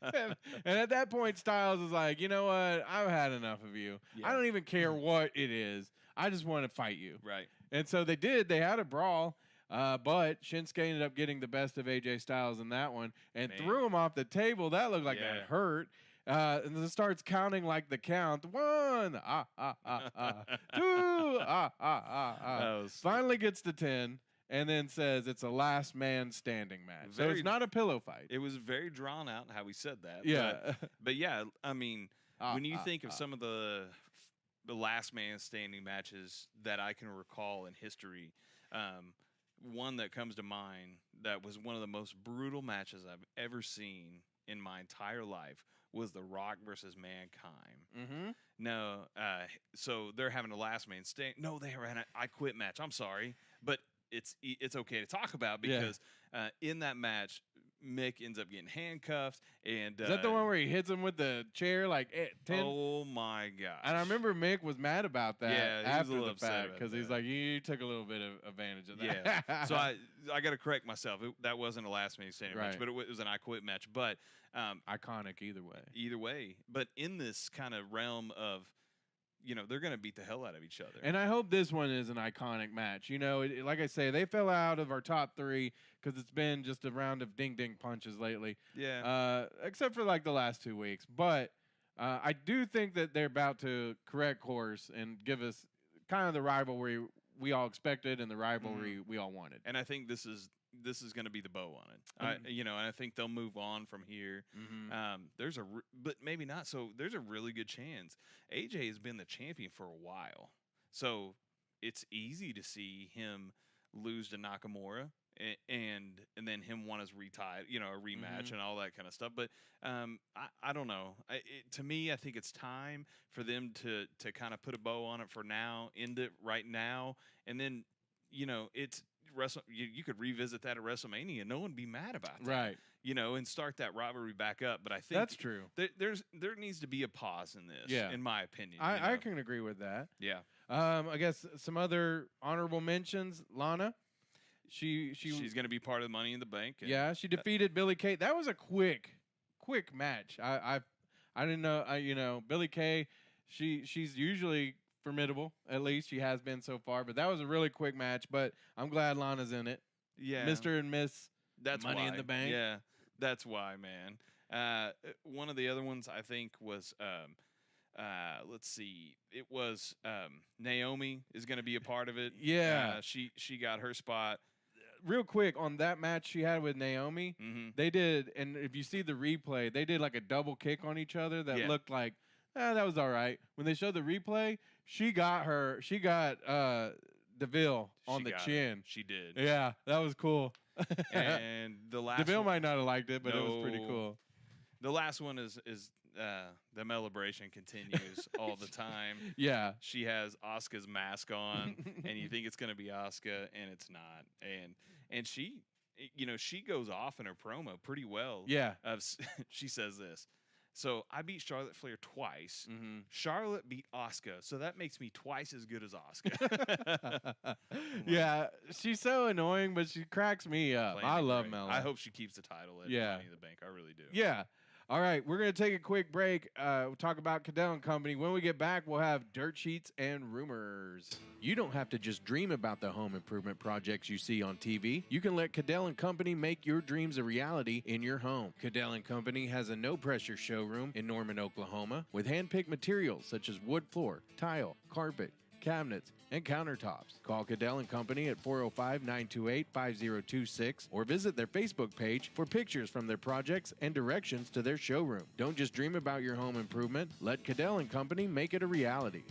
and at that point, Styles is like, you know what? I've had enough of you. Yeah. I don't even care what it is. I just want to fight you. Right. And so they did. They had a brawl. But Shinsuke ended up getting the best of AJ Styles in that one and Man. threw him off the table. That looked like Yeah. that hurt. And then starts counting like the count. 1, 2, That was- Finally gets to 10 and then says it's a last man standing match. So Very- it's not a pillow fight. It was very drawn out how he said that. Yeah. But yeah, I mean, when you think of ah. some of the last man standing matches that I can recall in history, one that comes to mind that was one of the most brutal matches I've ever seen in my entire life was The Rock versus Mankind. Mm-hmm. No, so they're having a last man stand. No, they ran an I Quit match. I'm sorry, but it's okay to talk about because in that match, Mick ends up getting handcuffed, and Is that the one where he hits him with the chair like 10? oh my gosh! And I remember Mick was mad about that Yeah, he was a after little the upset fact about because he's that. like, you took a little bit of advantage of that. Yeah. So I got to correct myself. That wasn't a last man standing match, Right. but it was an I Quit match. But Iconic either way. either way, but in this kind of realm of, they're going to beat the hell out of each other. And I hope this one is an iconic match. Like I say, they fell out of our top 3 because it's been just a round of ding-ding punches lately. Yeah. Except for like the last 2 weeks. But I do think that they're about to correct course and give us kind of the rivalry we all expected and the rivalry we all wanted. And I think this is going to be the bow on it. And I think they'll move on from here. Mm-hmm. But maybe not. So there's a really good chance. AJ has been the champion for a while, so it's easy to see him lose to Nakamura and then him want his a rematch and all that kind of stuff. But I don't know. To me, I think it's time for them to kind of put a bow on it for now, end it right now, and then it's. You could revisit that at WrestleMania. No one would be mad about that, Right? And start that rivalry back up. But I think That's true. There needs to be a pause in this. Yeah. In my opinion, I can agree with that. Yeah. I guess some other honorable mentions. Lana, she's going to be part of the Money in the Bank. Yeah, she defeated Billie Kay. That was a quick match. I didn't know. Billie Kay, she's usually formidable. At least she has been so far. But that was a really quick match. But I'm glad Lana's in it. Yeah. Mr. and Miss That's Money why. in the Bank. Yeah, that's why, man. One of the other ones I think was let's see. It was Naomi is going to be a part of it. Yeah. She got her spot. Real quick on that match she had with Naomi, they did, and if you see the replay, they did like a double kick on each other that looked like that was all right. When they showed the replay, she got DeVille on the chin. She did. Yeah, that was cool. And the last DeVille might not have liked it, but it was pretty No. cool. The last one is the celebration continues all the time. Yeah. She has Asuka's mask on, and you think it's going to be Asuka, and it's not. And she, she goes off in her promo pretty well. Yeah. She says this. So I beat Charlotte Flair twice. Charlotte beat Asuka, so that makes me twice as good as Asuka. Yeah, she's so annoying, but she cracks me up. I love Mel. I hope she keeps the title at Money in the Bank. I really do. Yeah. All right, we're going to take a quick break. We'll talk about Cadell and Company. When we get back, we'll have dirt sheets and rumors. You don't have to just dream about the home improvement projects you see on TV. You can let Cadell and Company make your dreams a reality in your home. Cadell and Company has a no-pressure showroom in Norman, Oklahoma, with hand-picked materials such as wood floor, tile, carpet, cabinets, and countertops. Call Cadell and Company at 405-928-5026 or visit their Facebook page for pictures from their projects and directions to their showroom. Don't just dream about your home improvement. Let Cadell and Company make it a reality.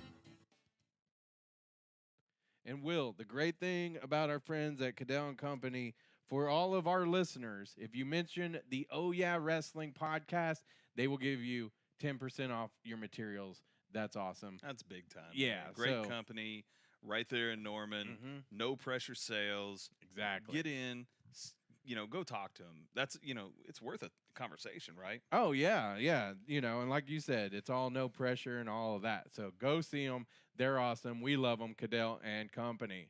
And Will, the great thing about our friends at Cadell and Company, for all of our listeners, if you mention the Oh Yeah Wrestling podcast, they will give you 10% off your materials. That's awesome. That's big time. Yeah. Man. Great company right there in Norman. No pressure sales. Exactly. Get in, go talk to them. That's, it's worth a conversation, right? Oh, yeah. Yeah. And like you said, it's all no pressure and all of that. So go see them. They're awesome. We love them. Cadell and Company.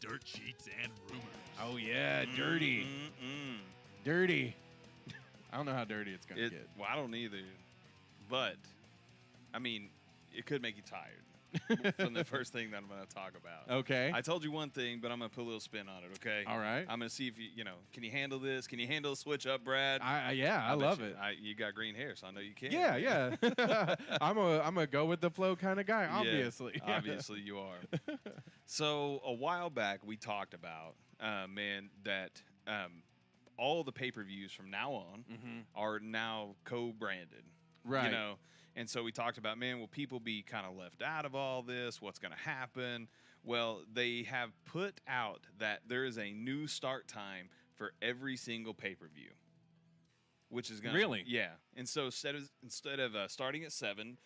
Dirt sheets and rumors. Oh, yeah. Dirty. Dirty. I don't know how dirty it's going to get. Well, I don't either. But, I mean, it could make you tired from the first thing that I'm going to talk about. Okay. I told you one thing, but I'm going to put a little spin on it, okay? All right. I'm going to see if can you handle this? Can you handle the switch up, Brad? I love it. You got green hair, so I know you can. Yeah. I'm a go with the flow kind of guy, obviously. Yeah, obviously you are. So a while back we talked about, that all the pay-per-views from now on are now co-branded. Right. And so we talked about, will people be kind of left out of all this? What's going to happen? Well, they have put out that there is a new start time for every single pay-per-view, which is gonna Really? yeah. And so instead of starting at 7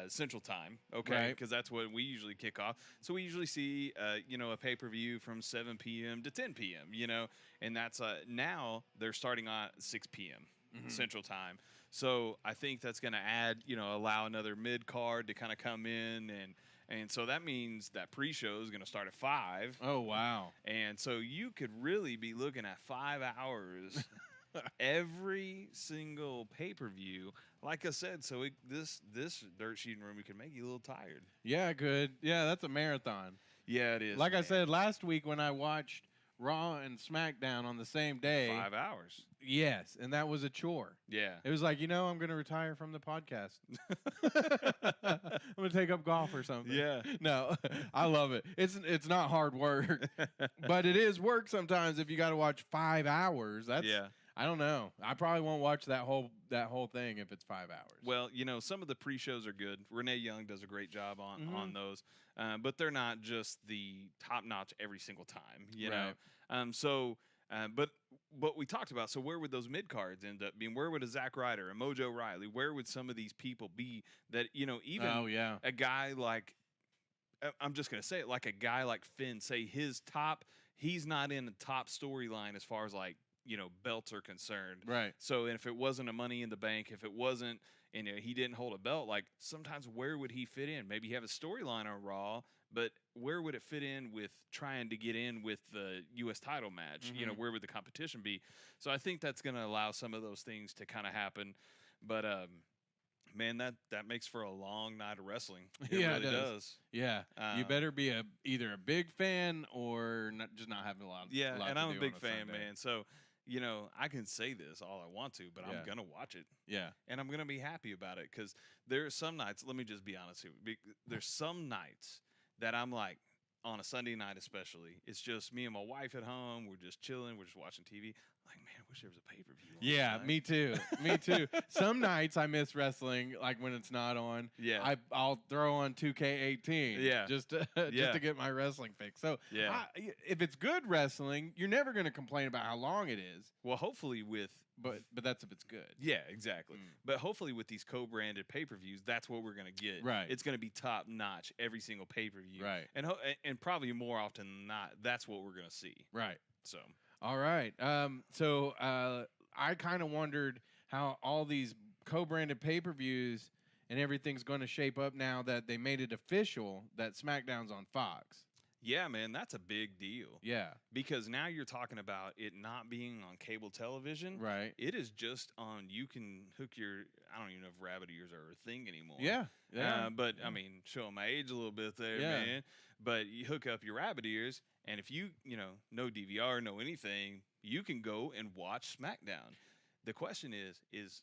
Central Time, okay, Right. because that's what we usually kick off. So we usually see a pay-per-view from 7 p.m. to 10 p.m. And that's now they're starting on 6 p.m. Central Time. So I think that's going to add, allow another mid card to kind of come in, and so that means that pre-show is going to start at 5. Oh wow. And so you could really be looking at 5 hours every single pay-per-view. Like I said, so this dirt sheeting room, we can make you a little tired. Yeah, good. Yeah, that's a marathon. Yeah, it is. Like I man. said last week when I watched Raw and Smackdown on the same day. 5 hours. Yes, and that was a chore. Yeah. It was like, I'm going to retire from the podcast. I'm going to take up golf or something. Yeah. No, I love it. It's not hard work, but it is work sometimes if you got to watch 5 hours. That's Yeah. I don't know. I probably won't watch that whole thing if it's 5 hours. Well, some of the pre-shows are good. Renee Young does a great job on those, but they're not just the top notch every single time. You know. But we talked about. So where would those mid cards end up being? Where would a Zack Ryder, a Mojo Riley? Where would some of these people be that even a guy like I'm just gonna say it, like a guy like Finn, say his top, he's not in the top storyline as far as like belts are concerned. Right. So if it wasn't a Money in the Bank, if it wasn't, he didn't hold a belt, like sometimes where would he fit in? Maybe you have a storyline on Raw, but where would it fit in with trying to get in with the U.S. title match? Where would the competition be? So I think that's going to allow some of those things to kind of happen. But man, that makes for a long night of wrestling. It really does. Yeah, you better be either a big fan or just not having a lot. Yeah, lot and to I'm a do big on a fan, Sunday. man. So I can say this all I want to, but I'm gonna watch it. Yeah, and I'm gonna be happy about it because there are some nights. Let me just be honest here. There's some nights that I'm like, on a Sunday night especially, it's just me and my wife at home. We're just chilling. We're just watching TV. Like, man, I wish there was a pay-per-view. Yeah, me too. Me too. Some nights I miss wrestling, like when it's not on. Yeah. I'll throw on 2K18. Yeah. Just to get my wrestling fix. So yeah, if it's good wrestling, you're never going to complain about how long it is. Well, hopefully with. But that's if it's good. Yeah, exactly. But hopefully with these co-branded pay-per-views, that's what we're going to get. Right. It's going to be top notch every single pay-per-view. Right. And probably more often than not, that's what we're going to see. Right. So. All right. So I kind of wondered how all these co-branded pay-per-views and everything's going to shape up now that they made it official that SmackDown's on Fox. Yeah, man, that's a big deal. Yeah. Because now you're talking about it not being on cable television. Right. It is just on, you can hook your, I don't even know if rabbit ears are a thing anymore. Yeah. Yeah. But, I mean, showing my age a little bit there, man. But you hook up your rabbit ears, and if you, no DVR, no anything, you can go and watch SmackDown. The question is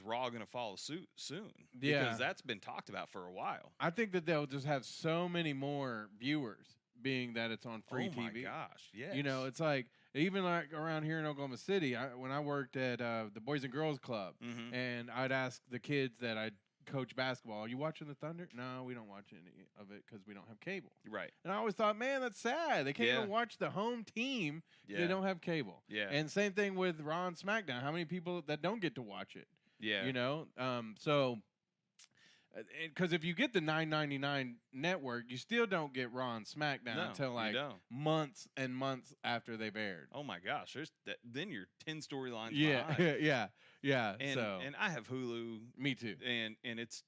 Raw going to follow suit soon? Yeah. Because that's been talked about for a while. I think that they'll just have so many more viewers, being that it's on free TV. Oh, my gosh, yes. It's like, even like around here in Oklahoma City, when I worked at the Boys and Girls Club, and I'd ask the kids that I'd coach basketball, are you watching the Thunder? No, we don't watch any of it because we don't have cable. Right. And I always thought, man, that's sad. They can't even watch the home team if they don't have cable. Yeah. And same thing with Raw and SmackDown. How many people that don't get to watch it? Yeah. So because if you get the $9.99 network, you still don't get Raw and SmackDown until like months and months after they've aired. Oh my gosh, then you're 10 storylines behind. Yeah. And I have Hulu. Me too. And it's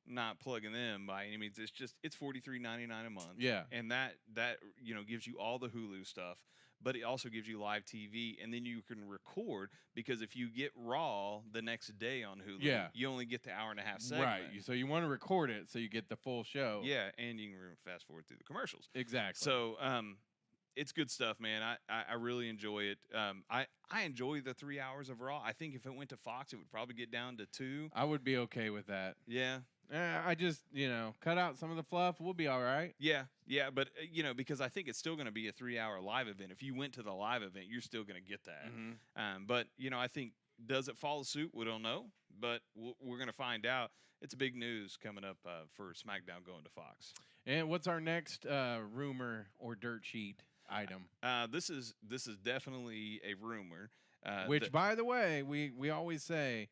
not plugging them by any means. It's $43.99 a month. Yeah. And that gives you all the Hulu stuff, but it also gives you live TV, and then you can record, because if you get Raw the next day on Hulu, you only get the hour-and-a-half segment. Right. So you want to record it so you get the full show. Yeah, and you can fast forward through the commercials. Exactly. So it's good stuff, man. I really enjoy it. I enjoy the 3 hours of Raw. I think if it went to Fox, it would probably get down to 2. I would be okay with that. Yeah. I just, cut out some of the fluff. We'll be all right. Yeah, but, because I think it's still going to be a 3-hour live event. If you went to the live event, you're still going to get that. But, I think does it follow suit? We don't know, but we're going to find out. It's big news coming up for SmackDown going to Fox. And what's our next rumor or dirt sheet item? This is definitely a rumor. Which, by the way, we always say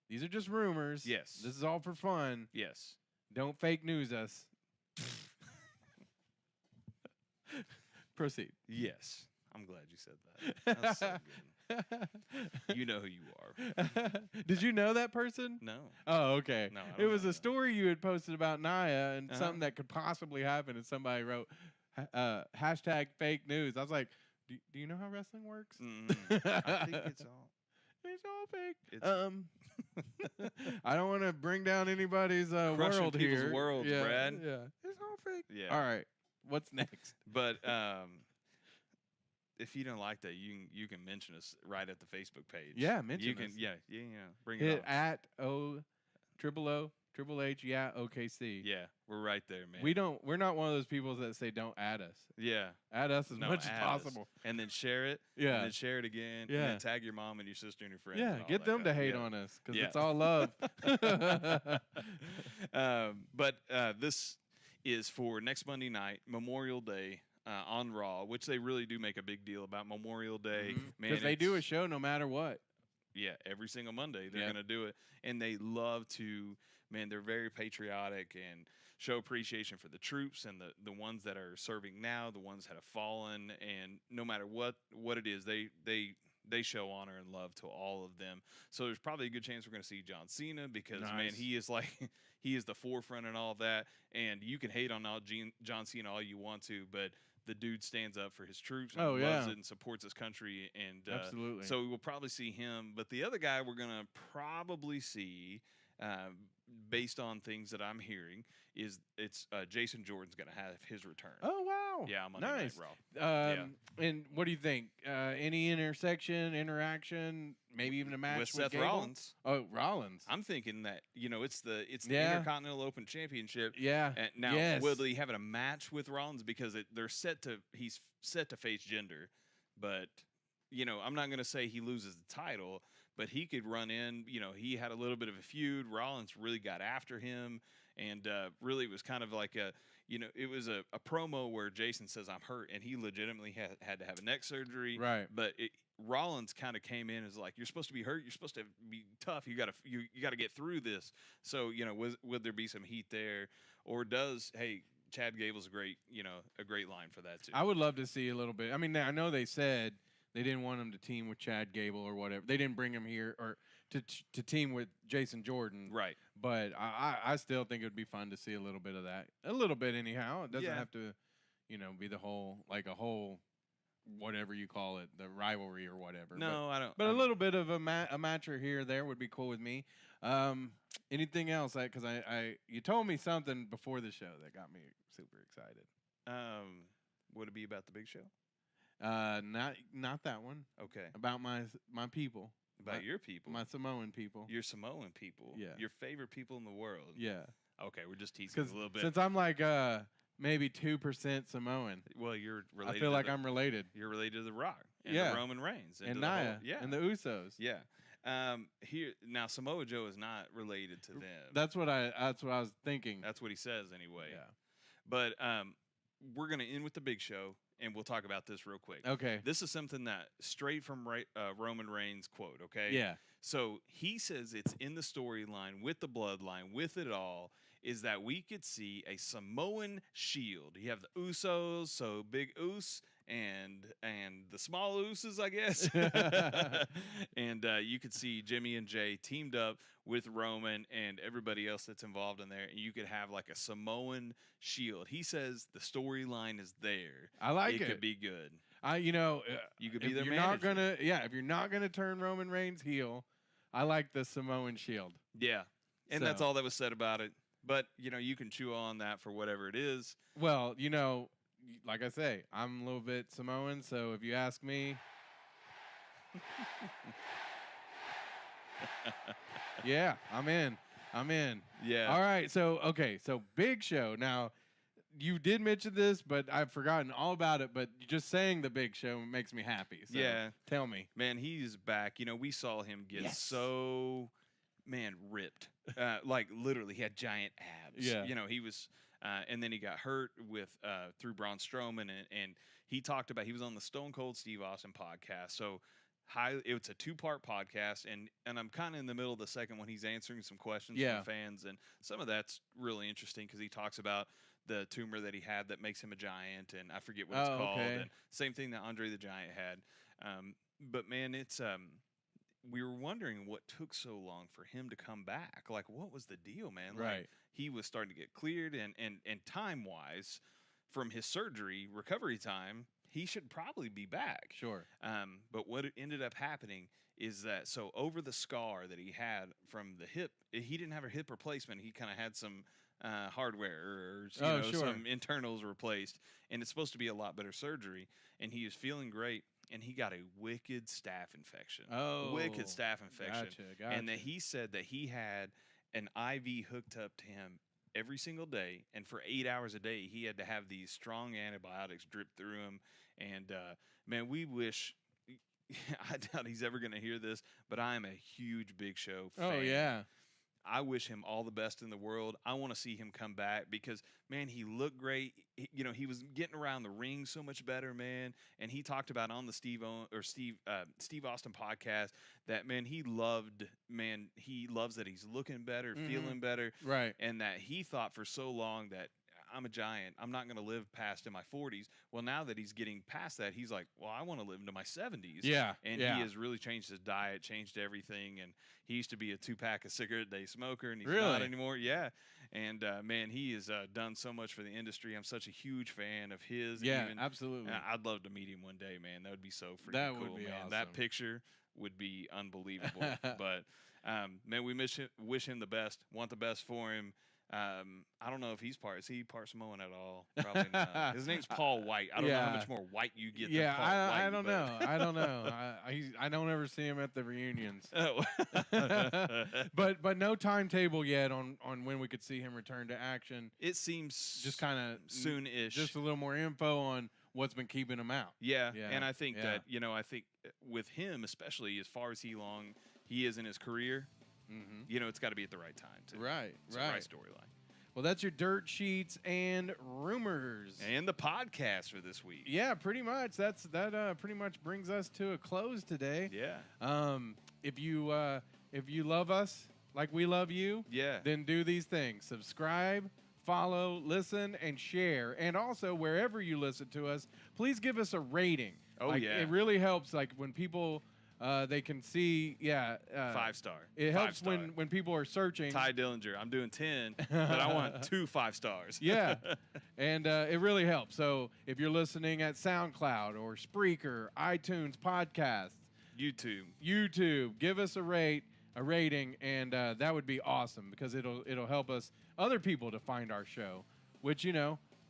these are just rumors. Yes. This is all for fun. Yes. Don't fake news us. Proceed. Yes. I'm glad you said that. That's so good. You know who you are. Did you know that person? No. Oh, okay. No, I It don't was know a story you had posted about Naya and Uh-huh. something that could possibly happen, and somebody wrote hashtag fake news. I was like, do you know how wrestling works? I think it's all. It's all fake. It's- I don't want to bring down anybody's Crushing world people's here. worlds, yeah, Brad. Yeah, it's all fake. Yeah. All right. What's next? But if you don't like that, you can mention us right at the Facebook page. Yeah, mention you can. us. Yeah. Bring it Hit on. at O-triple-O-triple-H, yeah, OKC. Yeah, we're right there, man. We're not one of those people that say don't add us. Yeah. Add us as No, much as add us. possible. And then share it. Yeah. And then share it again. Yeah. And then tag your mom and your sister and your friends. Yeah, and all get that them to kinda- hate yeah. on us because Yeah. it's all love. But this is for next Monday night, Memorial Day on Raw, which they really do make a big deal about Memorial Day. Man, Because they do a it's- show no matter what. Yeah, every single Monday they're Yep. going to do it, and they love to. Man, they're very patriotic and show appreciation for the troops and the ones that are serving now, the ones that have fallen, and no matter what it is, they show honor and love to all of them. So there's probably a good chance we're going to see John Cena because man, Nice. he is like he is the forefront and all that. And you can hate on John Cena all you want to, but the dude stands up for his troops and Oh, loves yeah. it and supports his country. And Absolutely. so we'll probably see him. But the other guy we're going to probably see, based on things that I'm hearing, is it's Jason Jordan's going to have his return. Oh, wow. Yeah, Monday nice. Night Raw. And what do you think? Any interaction, maybe even a match With Seth Gable? Rollins. Oh, Rollins. I'm thinking that it's the Yeah. Intercontinental Open Championship. Yeah. And now, Yes. will he have a match with Rollins because he's set to face Jinder, but I'm not going to say he loses the title, but he could run in. He had a little bit of a feud. Rollins really got after him, and really was kind of like it was a promo where Jason says I'm hurt, and he legitimately had to have a neck surgery. Right. But Rollins kind of came in as like, you're supposed to be hurt. You're supposed to be tough. You got to get through this. So would there be some heat there, or hey, Chad Gable's a great line for that too. I would love to see a little bit. I mean, I know they said they didn't want him to team with Chad Gable or whatever. They didn't bring him here or to team with Jason Jordan. Right. But I still think it would be fun to see a little bit of that. A little bit anyhow. It doesn't Yeah. have to, be the whole whatever you call it, the rivalry or whatever. No, I don't. But a little bit of a match or here or there would be cool with me. Anything else? Because you told me something before the show that got me super excited. Would it be about the big show? Not that one. Okay. About my people. About your people. My Samoan people. Your Samoan people. Yeah. Your favorite people in the world. Yeah. Okay, we're just teasing a little bit. Since I'm like maybe 2% Samoan, Well, you're related. I feel to like I'm related. You're related to The Rock. And Yeah. to Roman Reigns. And to the whole- Nia. yeah. And the Usos. Yeah. Here now, Samoa Joe is not related to them. That's what I was thinking. That's what he says anyway. Yeah. But we're gonna end with the big show, and we'll talk about this real quick. Okay. This is something that straight from Roman Reigns quote. Okay. Yeah. So he says it's in the storyline with the bloodline, with it all, is that we could see a Samoan Shield. You have the Usos, so Big Us and the small Usos, I guess. And you could see Jimmy and Jay teamed up with Roman and everybody else that's involved in there, and you could have like a Samoan Shield. He says the storyline is there. I like It it. could be good. You could be if their you're manager. if you're not gonna turn Roman Reigns heel, I like the Samoan Shield. Yeah. And that's So- all that was said about it. But, you can chew on that for whatever it is. Well, like I say, I'm a little bit Samoan, so if you ask me, yeah, I'm in. Yeah. All right, so big show. Now, you did mention this, but I've forgotten all about it. But just saying the Big Show makes me happy. So Yeah. tell me. Man, he's back. You know, we saw him get Yes. so, ripped. Like literally, he had giant abs. Yeah. You know, he was, and then he got hurt with through Braun Strowman, and he talked about he was on the Stone Cold Steve Austin podcast. So it's a 2-part podcast, and I'm kind of in the middle of the second one. He's answering some questions Yeah. from fans, and some of that's really interesting because he talks about the tumor that he had that makes him a giant, and I forget what it's called. Okay. And same thing that Andre the Giant had. But man, it's we were wondering what took so long for him to come back. Like, what was the deal, man? Like, Right. he was starting to get cleared, and time wise, from his surgery recovery time, he should probably be back. Sure. But what ended up happening is that over the scar that he had from the hip, he didn't have a hip replacement. He kind of had some hardware or Sure. some internals replaced, and it's supposed to be a lot better surgery. And he was feeling great, and he got a wicked staph infection. Oh, Wicked staph infection. Gotcha. And that he said that he had an IV hooked up to him every single day, and for 8 hours a day, he had to have these strong antibiotics dripped through him. And man, we wish. I doubt he's ever going to hear this, but I am a huge Big Show fan. Oh yeah. I wish him all the best in the world. I want to see him come back because, man, he looked great. He was getting around the ring so much better, man. And he talked about on the Steve Austin podcast that, man, he loves that he's looking better, feeling better. Right. And that he thought for so long that I'm a giant. I'm not going to live past in my 40s. Well, now that he's getting past that, he's like, well, I want to live into my 70s. Yeah. And yeah. he has really changed his diet, changed everything. And he used to be a 2-pack of cigarette a day smoker, and he's Really? not anymore. Yeah. And, man, he has done so much for the industry. I'm such a huge fan of his. Yeah, even. absolutely. I'd love to meet him one day, man. That would be so freaking That cool, would be man. awesome. That picture would be unbelievable. But, man, we wish him the best, want the best for him. I don't know if is he part Samoan at all? Probably not. His name's Paul White. I don't know how much more white you get than Paul White. I don't know. I don't know. I don't ever see him at the reunions. Oh. but no timetable yet on when we could see him return to action. It seems Just kind of soon-ish. Just a little more info on what's been keeping him out. Yeah, Yeah, and I think yeah. that, I think with him, especially as far as he is in his career, it's got to be at the right time, too. Right, It's the right. right storyline. Well, that's your dirt sheets and rumors. And the podcast for this week. Yeah, pretty much. That pretty much brings us to a close today. Yeah. If you love us like we love you, Yeah. then do these things: subscribe, follow, listen, and share. And also, wherever you listen to us, please give us a rating. Oh, Like, yeah. it really helps. Like when people they can see, 5-star. It helps 5-star. when people are searching. Ty Dillinger, I'm doing 10, but I want 2 5-stars. Yeah, and it really helps. So if you're listening at SoundCloud or Spreaker, iTunes podcasts, YouTube, give us a rating, and that would be awesome because it'll help us other people to find our show. Which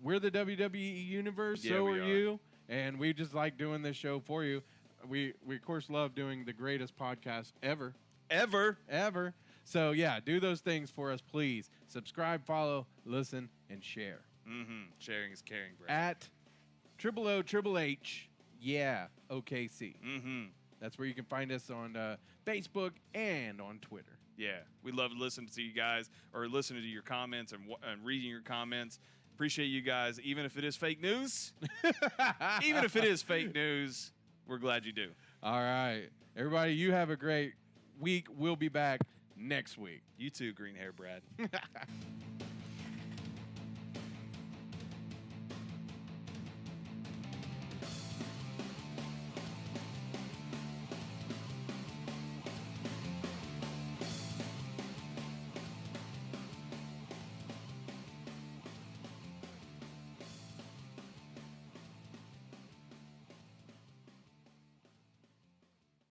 we're the WWE universe, Yeah, so we are are. you, and we just like doing this show for you. We of course love doing the greatest podcast ever. So yeah, do those things for us, please. Subscribe, follow, listen, and share. Sharing is caring, bro. At OOHH, yeah, OKC. That's where you can find us on Facebook and on Twitter. Yeah, we love listening to you guys, or listening to your comments and reading your comments. Appreciate you guys, even if it is fake news. Even if it is fake news, we're glad you do. All right. Everybody, you have a great week. We'll be back next week. You too, green hair Brad.